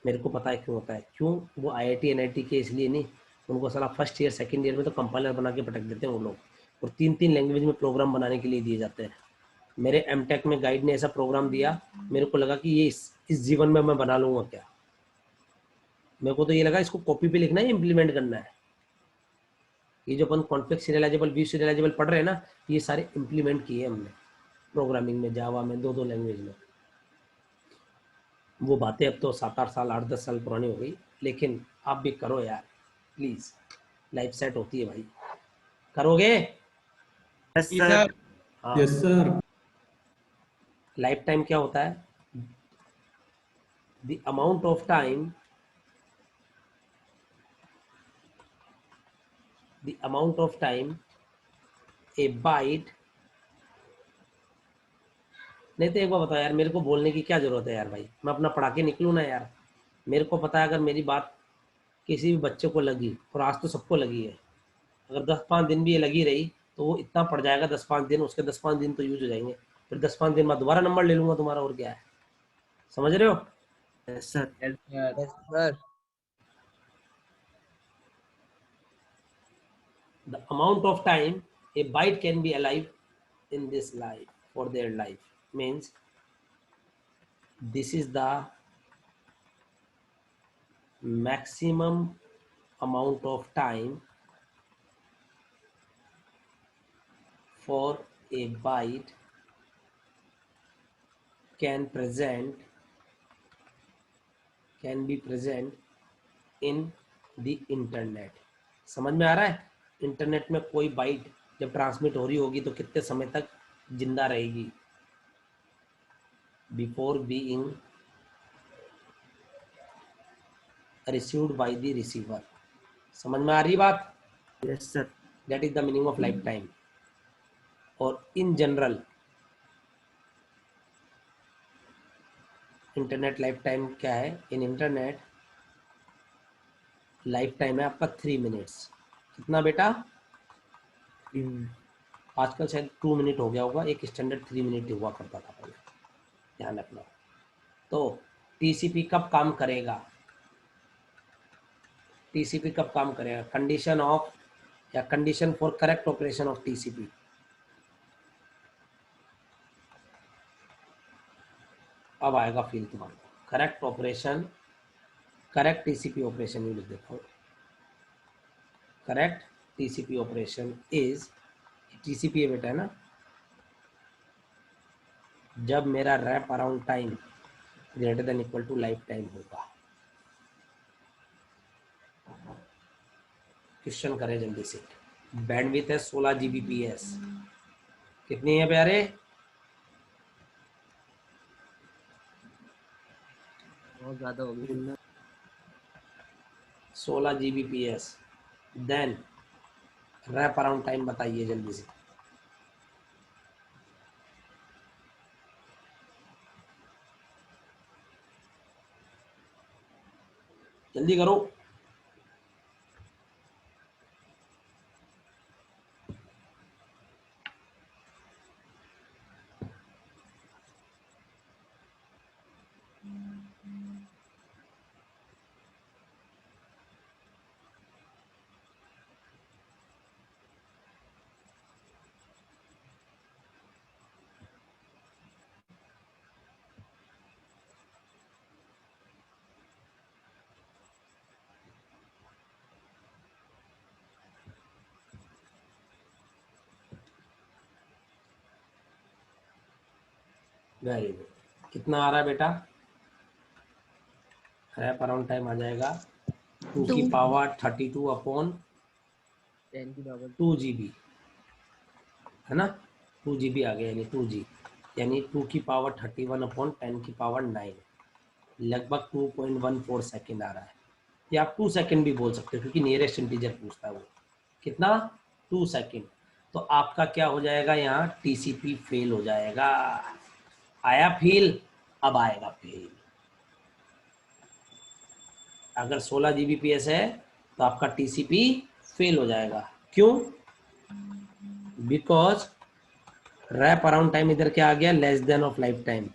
मेरे को पता है क्यों होता है। क्यों वो IIT NIT के इसलिए नहीं, उनको साला फर्स्ट ईयर सेकंड ईयर में तो कंपाइलर बना के पटक देते हैं वो लोग, और 3-3 लैंग्वेज में प्रोग्राम बनाने के लिए दिए जाते हैं। मेरे MTech में गाइड ने ऐसा प्रोग्राम दिया, मेरे को लगा कि ये इस जीवन में मैं बना लूँगा क्या। मेरे को तो ये लगा इसको कॉपी पे लिखना है, इम्प्लीमेंट करना है। ये जो अपन कॉन्फ्लिक्ट सीरियलाइजेबल, व्यू सीरियलाइजेबल पढ़ रहे हैं ना, ये सारे इम्प्लीमेंट किए हमने प्रोग्रामिंग में, जावा में, 2-2 लैंग्वेज में। वो बातें अब तो 7-8 साल, 8-10 साल पुरानी हो गई, लेकिन आप भी करो यार प्लीज़, लाइफ सेट होती है भाई। करोगे? यस ये सर। सर हाँ। Yes sir. लाइफ टाइम क्या होता है? The amount of time, the the amount of time A bite, नहीं तो एक बार बताओ यार, मेरे को बोलने की क्या जरूरत है यार भाई, मैं अपना पढ़ा के निकलूँ ना यार। मेरे को पता है अगर मेरी बात किसी भी बच्चे को लगी, और आज तो सबको लगी है, अगर 10-5 दिन भी ये लगी रही तो वो इतना पड़ जाएगा 10-5 दिन, उसके 10-5 दिन तो यूज हो जाएंगे, फिर 10-5 दिन बाद दोबारा नंबर ले लूंगा तुम्हारा, और क्या है, समझ रहे हो? Yes sir. Yes, sir. Yes, sir. The amount of time a byte can be alive in this life, for their life, means this is the maximum amount of time for a byte can be present in the internet। समझ में आ रहा है? Internet में कोई bite जब transmit हो रही होगी तो कितने समय तक जिंदा रहेगी, before being received by the receiver. समझ में आ रही बात? Yes sir. That is the meaning of lifetime. और in general internet lifetime क्या है? इन इंटरनेट लाइफ टाइम है आपका 3 मिनट्स। कितना बेटा? आजकल शायद 2 मिनट हो गया होगा, एक स्टैंडर्ड 3 मिनट हुआ करता था पहले, ध्यान रखना। तो टीसीपी कब काम करेगा? टीसीपी कब काम करेगा? कंडीशन ऑफ या condition for correct operation of TCP. अब आएगा फील तुम्हारा correct operation, correct TCP operation use देखो। Correct TCP operation is, TCP है बेटा है ना, जब मेरा wrap around time greater than equal to lifetime होगा। क्वेश्चन करें जल्दी से। बैंडविड्थ है 16 Gbps। कितनी है प्यारे? बहुत ज्यादा हो गई। 16 Gbps। Then wrap around time बताइए जल्दी से। जल्दी करो। Very good. कितना आ रहा है बेटा? रैप अराउंड टाइम आ जाएगा 2 की पावर 32 अपॉन 10 की पावर 2 GB, है ना? 2 GB आ गया, यानी 2G, यानी 2 की पावर 31 अपॉन 10 की पावर 9, लगभग 2.14 सेकेंड आ रहा है। या आप 2 सेकेंड भी बोल सकते हो क्योंकि नियरेस्ट इंटीजर पूछता है वो। कितना? 2 सेकेंड। तो आपका क्या हो जाएगा? यहाँ टीसीपी फेल हो जाएगा। आया फील? अब आएगा फील। अगर 16 Gbps है तो आपका टीसीपी फेल हो जाएगा। क्यों? बिकॉज रैप अराउंड टाइम इधर क्या आ गया? Less than of life time.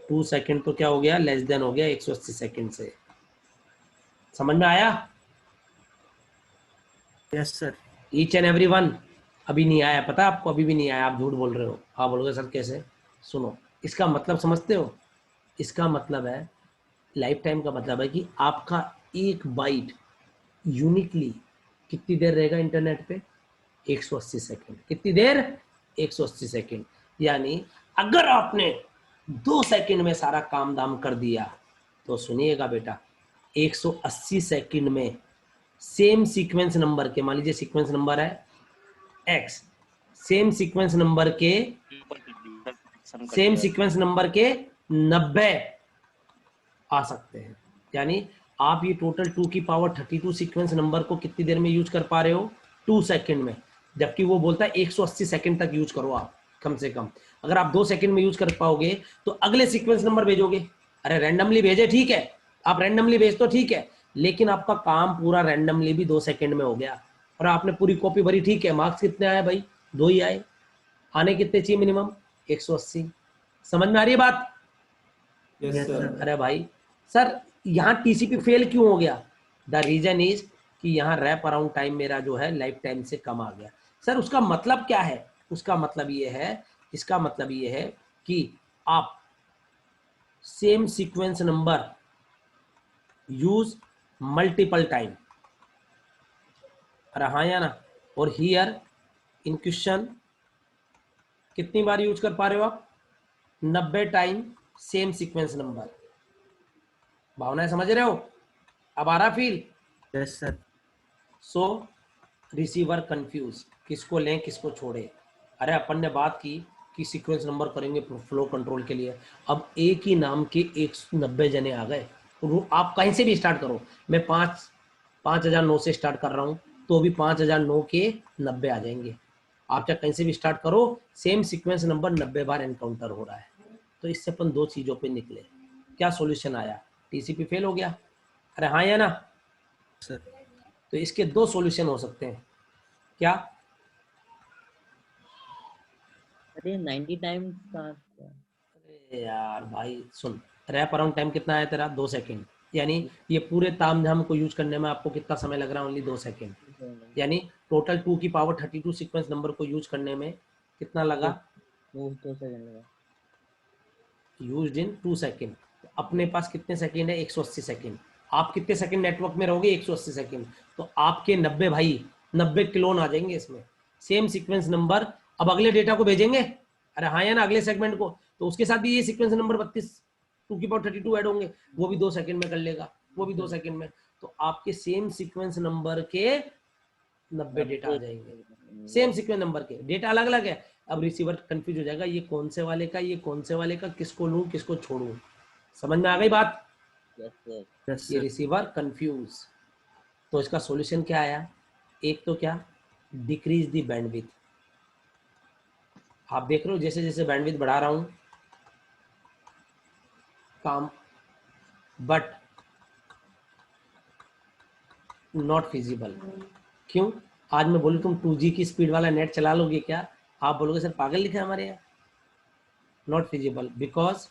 2 second तो क्या हो गया? लेस देन हो गया 180 सेकेंड से। समझ में आया? Yes sir. Each and every one. अभी नहीं आया, पता है आपको? अभी भी नहीं आया, आप झूठ बोल रहे हो। आप बोलोगे सर कैसे? सुनो, इसका मतलब समझते हो? इसका मतलब है, लाइफ टाइम का मतलब है कि आपका एक बाइट यूनिकली कितनी देर रहेगा इंटरनेट पे? 180 सेकेंड। कितनी देर? 180 सेकेंड। यानी अगर आपने 2 सेकेंड में सारा काम दाम कर दिया तो सुनिएगा बेटा, 180 सेकेंड में सेम सीक्वेंस नंबर के, मान लीजिए सीक्वेंस नंबर है x, सेम सीक्वेंस नंबर के 90 आ सकते हैं। यानी आप ये टोटल 2 की पावर 32 सीक्वेंस नंबर को कितनी देर में यूज कर पा रहे हो? 2 सेकंड में, जबकि वो बोलता है 180 सेकंड तक यूज करो आप कम से कम। अगर आप 2 सेकंड में यूज कर पाओगे तो अगले सीक्वेंस नंबर भेजोगे। अरे रैंडमली भेजे ठीक है, आप रैंडमली भेज तो ठीक है, लेकिन आपका काम पूरा रैंडमली भी 2 सेकंड में हो गया और आपने पूरी कॉपी भरी ठीक है। मार्क्स कितने आए भाई? 2 ही आए। आने कितने चाहिए मिनिमम? 180। समझ में आ रही है बात? Yes, sir. अरे भाई सर यहाँ टीसीपी फेल क्यों हो गया? द रीजन इज कि यहाँ रैप अराउंड टाइम मेरा जो है लाइफ टाइम से कम आ गया। सर उसका मतलब क्या है? उसका मतलब ये है, इसका मतलब ये है कि आप same sequence number use multiple time. अरे हाँ या ना? और हियर इन क्वेश्चन कितनी बार यूज कर पा रहे हो आप? 90 टाइम सेम सीक्वेंस नंबर। भावनाएं समझ रहे हो? अब आ रहा feel? Yes sir. So receiver confuse, किसको लें किसको छोड़े। अरे अपन ने बात की कि सीक्वेंस नंबर करेंगे फ्लो कंट्रोल के लिए। अब एक ही नाम के 190 जने आ गए। तो आप कहीं से भी स्टार्ट करो, मैं 5009 से स्टार्ट कर रहा हूँ तो भी 5009 के 90 आ जाएंगे। आप चाहे कहीं से भी स्टार्ट करो, सेम सीक्वेंस नंबर 90 बार एनकाउंटर हो रहा है। तो इससे अपन 2 चीज़ों पे निकले। क्या सॉल्यूशन आया? टीसीपी फेल हो गया। अरे हाँ या ना? सर तो इसके 2 सॉल्यूशन हो सकते हैं। क्या? अरे 90 टाइम्स का अरे यार भाई सुन, रैप अराउंड टाइम कितना आया तेरा? 2 सेकंड। यानी ये पूरे तामझाम को यूज करने में आपको कितना समय लग रहा है? Only 2 second. यानी टोटल 2 की पावर 32 सीक्वेंस नंबर को यूज करने में कितना लगा? वो 2 सेकंड लगा। Used in 2 second. अपने पास कितने सेकंड है? 180 सेकंड। आप कितने सेकंड नेटवर्क में रहोगे? 180 सेकंड। तो आपके 90 भाई 90 क्लोन आ जाएंगे इसमें, सेम सीक्वेंस नंबर। अब अगले डेटा को भेजेंगे, अरे हाँ या ना, अगले सेगमेंट को, तो उसके साथ भी ये सीक्वेंस नंबर 32 2 की पावर 32 ऐड होंगे, वो भी 2 सेकंड में कर लेगा, वो भी 2 सेकंड में। तो आपके सेम सीक्वेंस नंबर के 90 डेटा आ जाएंगे। सेम सीक्वेंस नंबर के डेटा अलग अलग है। अब रिसीवर कंफ्यूज हो जाएगा, ये कौन से वाले का, ये कौन से वाले का, किसको लूं किसको छोड़ूं। समझ में आ गई बात? Yes sir. यस ये सर। Receiver confuse. तो इसका सॉल्यूशन क्या आया? एक तो क्या? डिक्रीज दी बैंडविड्थ। आप देख रहे हो जैसे जैसे बैंडविड्थ बढ़ा रहा हूं काम, बट नॉट फिजिबल। क्यों? आज मैं बोलूं तुम 2G की स्पीड वाला नेट चला लोगे क्या? आप बोलोगे सर पागल लिखा है हमारे यहाँ। Not feasible because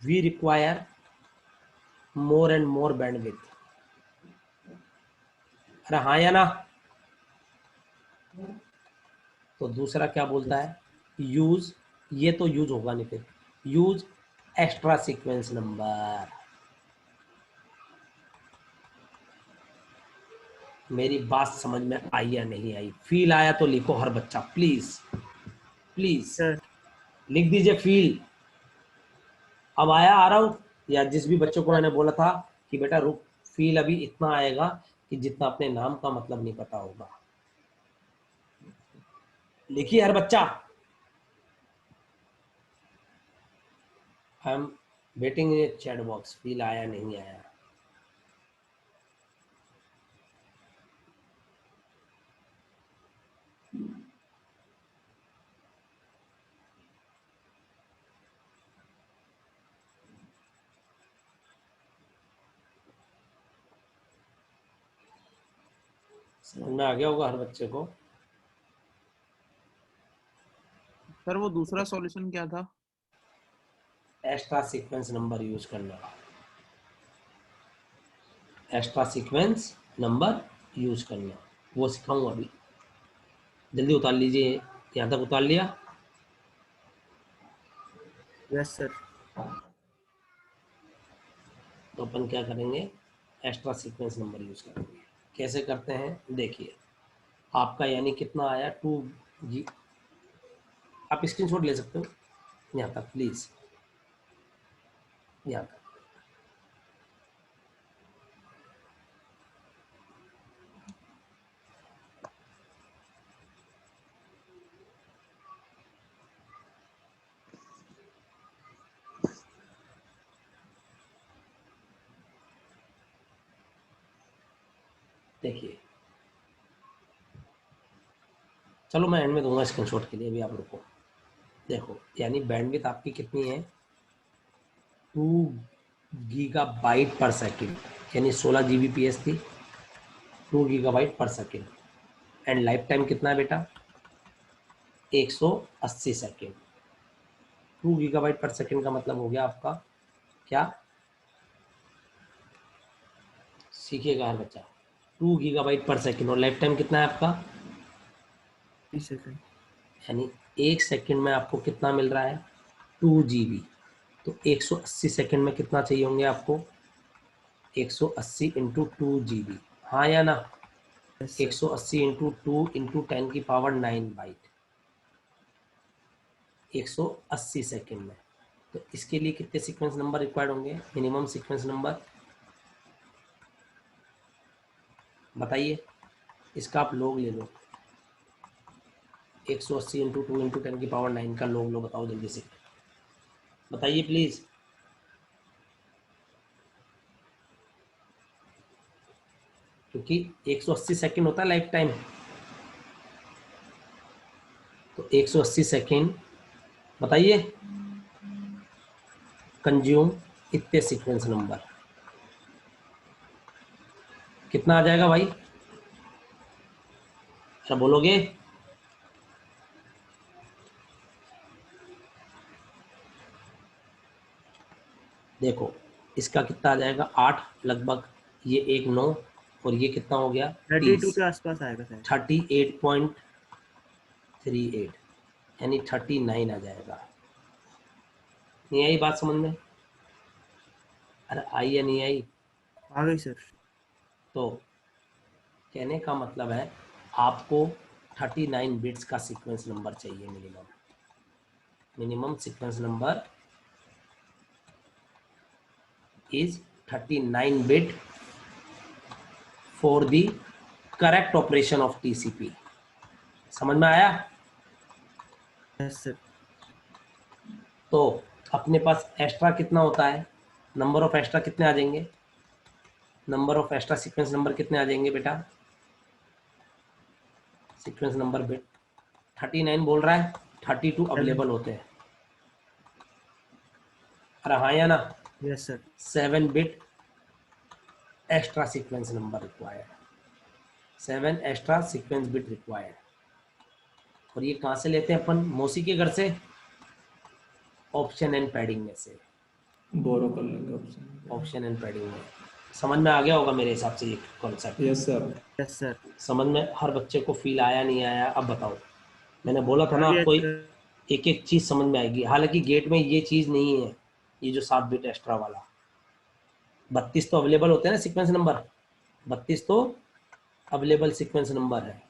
we require more and more bandwidth. अरे हाँ या ना? तो दूसरा क्या बोलता है? यूज, ये तो यूज होगा नहीं, फिर यूज एक्स्ट्रा सीक्वेंस नंबर। मेरी बात समझ में आई या नहीं आई? फील आया तो लिखो हर बच्चा, प्लीज प्लीज सर लिख दीजिए फील। अब आया? आ रहा हूं? या जिस भी बच्चों को मैंने बोला था कि बेटा रुक, फील अभी इतना आएगा कि जितना अपने नाम का मतलब नहीं पता होगा। लिखिए हर बच्चा। I am waiting in chat box. Feel आया नहीं आया? समझ में आ गया होगा हर बच्चे को। सर वो दूसरा सॉल्यूशन क्या था? एक्स्ट्रा सीक्वेंस नंबर यूज करना। एक्स्ट्रा सीक्वेंस नंबर यूज करना, वो सिखाऊंगा अभी। जल्दी उतार लीजिए। यहाँ तक उतार लिया? Yes sir. तो अपन क्या करेंगे? एक्स्ट्रा सीक्वेंस नंबर यूज करेंगे। कैसे करते हैं देखिए। आपका यानी कितना आया? 2G। आप स्क्रीनशॉट ले सकते हो यहाँ तक प्लीज, यहाँ तक। देखिए चलो मैं एंड में दूंगा स्क्रीनशॉट के लिए, अभी आप रुको। देखो यानी बैंडविड्थ आपकी कितनी है, 2 गीगाबाइट पर सेकेंड, यानी 16 Gbps थी, 2 गीगाबाइट पर सेकेंड। एंड लाइफ टाइम कितना है बेटा, 180 सेकेंड। 2 गीगाबाइट पर सेकेंड का मतलब हो गया आपका क्या, सीखिएगा हर बच्चा, 2 गीगाबाइट पर सेकेंड। और लाइफ टाइम कितना है आपका, 30 सेकंड। यानी 1 सेकेंड में आपको कितना मिल रहा है, 2 GB। तो 180 सेकेंड में कितना चाहिए होंगे आपको, 180 इंटू 2 GB, हाँ या ना। Yes sir. 180 इंटू 2 इंटू 10 की पावर 9 बाइट, 180 सेकेंड में। तो इसके लिए कितने सीक्वेंस नंबर रिक्वायर्ड होंगे, मिनिमम सीक्वेंस नंबर बताइए। इसका आप लोग ले लो, 180 इंटू 2 इंटू 10 की पावर 9 का लोग लो, बताओ जल्दी से बताइए प्लीज। क्योंकि 180 सेकेंड होता है लाइफ टाइम, तो 180 सेकेंड बताइए, कंज्यूम इतने सीक्वेंस नंबर, कितना आ जाएगा भाई, क्या बोलोगे। देखो इसका कितना आ जाएगा, 8 लगभग, ये एक 9 और ये कितना हो गया 32 के आसपास आएगा सर। 38.38, यानी 39 आ जाएगा। नहीं आई बात समझ में, अरे आई या नहीं आई। आ गई सर। तो कहने का मतलब है आपको 39 बिट्स का सीक्वेंस नंबर चाहिए minimum, minimum sequence number is 39 bit for the correct operation of TCP। समझ में आया। Yes sir. तो अपने पास एक्स्ट्रा कितना होता है, नंबर ऑफ एक्स्ट्रा कितने आ जाएंगे, number of extra sequence number कितने आ जाएंगे बेटा, सीक्वेंस नंबर बिट 39 बोल रहा है, 32 अवेलेबल होते हैं, अरे हाँ या ना। Yes sir. 7 bit extra sequence number required, 7 extra sequence bit required. और ये कहाँ से लेते हैं अपन, मौसी के घर से, ऑप्शन एंड पैडिंग में से, बोरो कर लेंगे ऑप्शन। ऑप्शन एंड पैडिंग में। समझ में आ गया होगा मेरे हिसाब से ये concept. Yes sir. Yes sir. समझ में हर बच्चे को फील आया नहीं आया, अब बताओ। मैंने बोला था ना आपको एक एक चीज समझ में आएगी। हालांकि गेट में ये चीज नहीं है, ये जो 7 बिट एक्स्ट्रा वाला, 32 तो अवेलेबल होते हैं ना सीक्वेंस नंबर, 32 तो अवेलेबल सीक्वेंस नंबर है।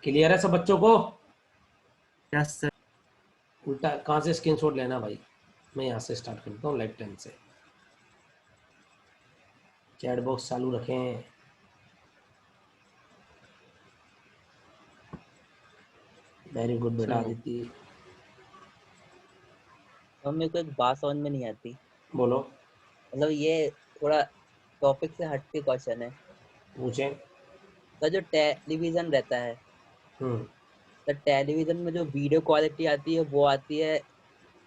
क्लियर है सब बच्चों को। Yes sir. उल्टा कहाँ से स्क्रीनशॉट लेना भाई, मैं यहाँ से स्टार्ट करता हूँ, लाइव 10 से। चैट बॉक्स चालू रखें। वेरी गुड बेटा आदित्य। तो मेरे को एक बात समझ में नहीं आती। बोलो। मतलब ये थोड़ा टॉपिक से हट के क्वेश्चन है। पूछें। तो जो टेलीविजन रहता है, तो टेलीविजन में जो वीडियो क्वालिटी आती है वो आती है,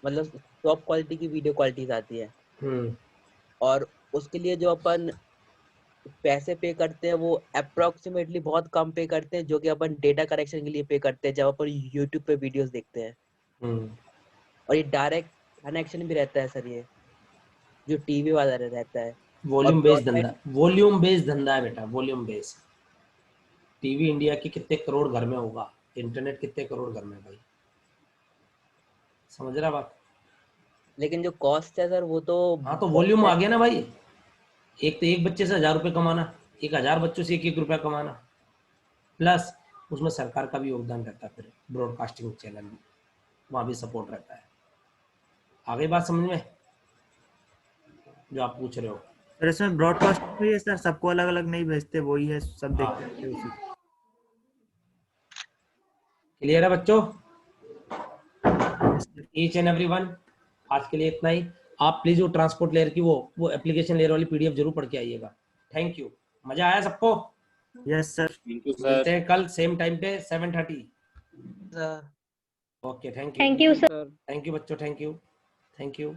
मतलब टॉप क्वालिटी की वीडियो क्वालिटीज आती है। और उसके लिए जो अपन पैसे पे करते हैं वो अप्रोक्सीमेटली बहुत कम पे करते हैं, जो कि अपन डेटा कनेक्शन के लिए पे करते हैं जब अपन यूट्यूब पे वीडियोस देखते हैं। और ये डायरेक्ट कनेक्शन भी रहता है सर, ये जो टीवी वाला रहता है। वॉल्यूम बेस्ड धंधा, वॉल्यूम बेस्ड धंधा है बेटा, वॉल्यूम बेस्ड। टीवी इंडिया के कितने करोड़ घर में होगा, इंटरनेट कितने करोड़ घर में भाई, समझ रहा बात। लेकिन जो कॉस्ट है सर वो तो, हाँ तो वॉल्यूम आ गया ना भाई। एक तो एक बच्चे से 1000 रुपये कमाना, 1000 बच्चों से 1-1 रुपया कमाना, प्लस उसमें सरकार का भी योगदान रहता है, फिर ब्रॉडकास्टिंग चैनल में वहाँ भी सपोर्ट रहता है। आगे बात समझ में जो आप पूछ रहे हो। सर इसमें ब्रॉडकास्ट भी है सर, सबको अलग अलग नहीं भेजते, वही है सब देखते हैं उसी। क्लियर है बच्चों, ईच एंड एवरीवन। आज के लिए इतना ही। आप प्लीज वो ट्रांसपोर्ट लेयर की वो एप्लीकेशन लेयर वाली PDF जरूर पढ़ के आइएगा। Thank you. मजा आया सबको। Yes sir. थैंक यू मिलते सर। हैं कल सेम टाइम पे 7:30। Sir okay, thank you. Thank you sir. Thank you बच्चों, थैंक यू।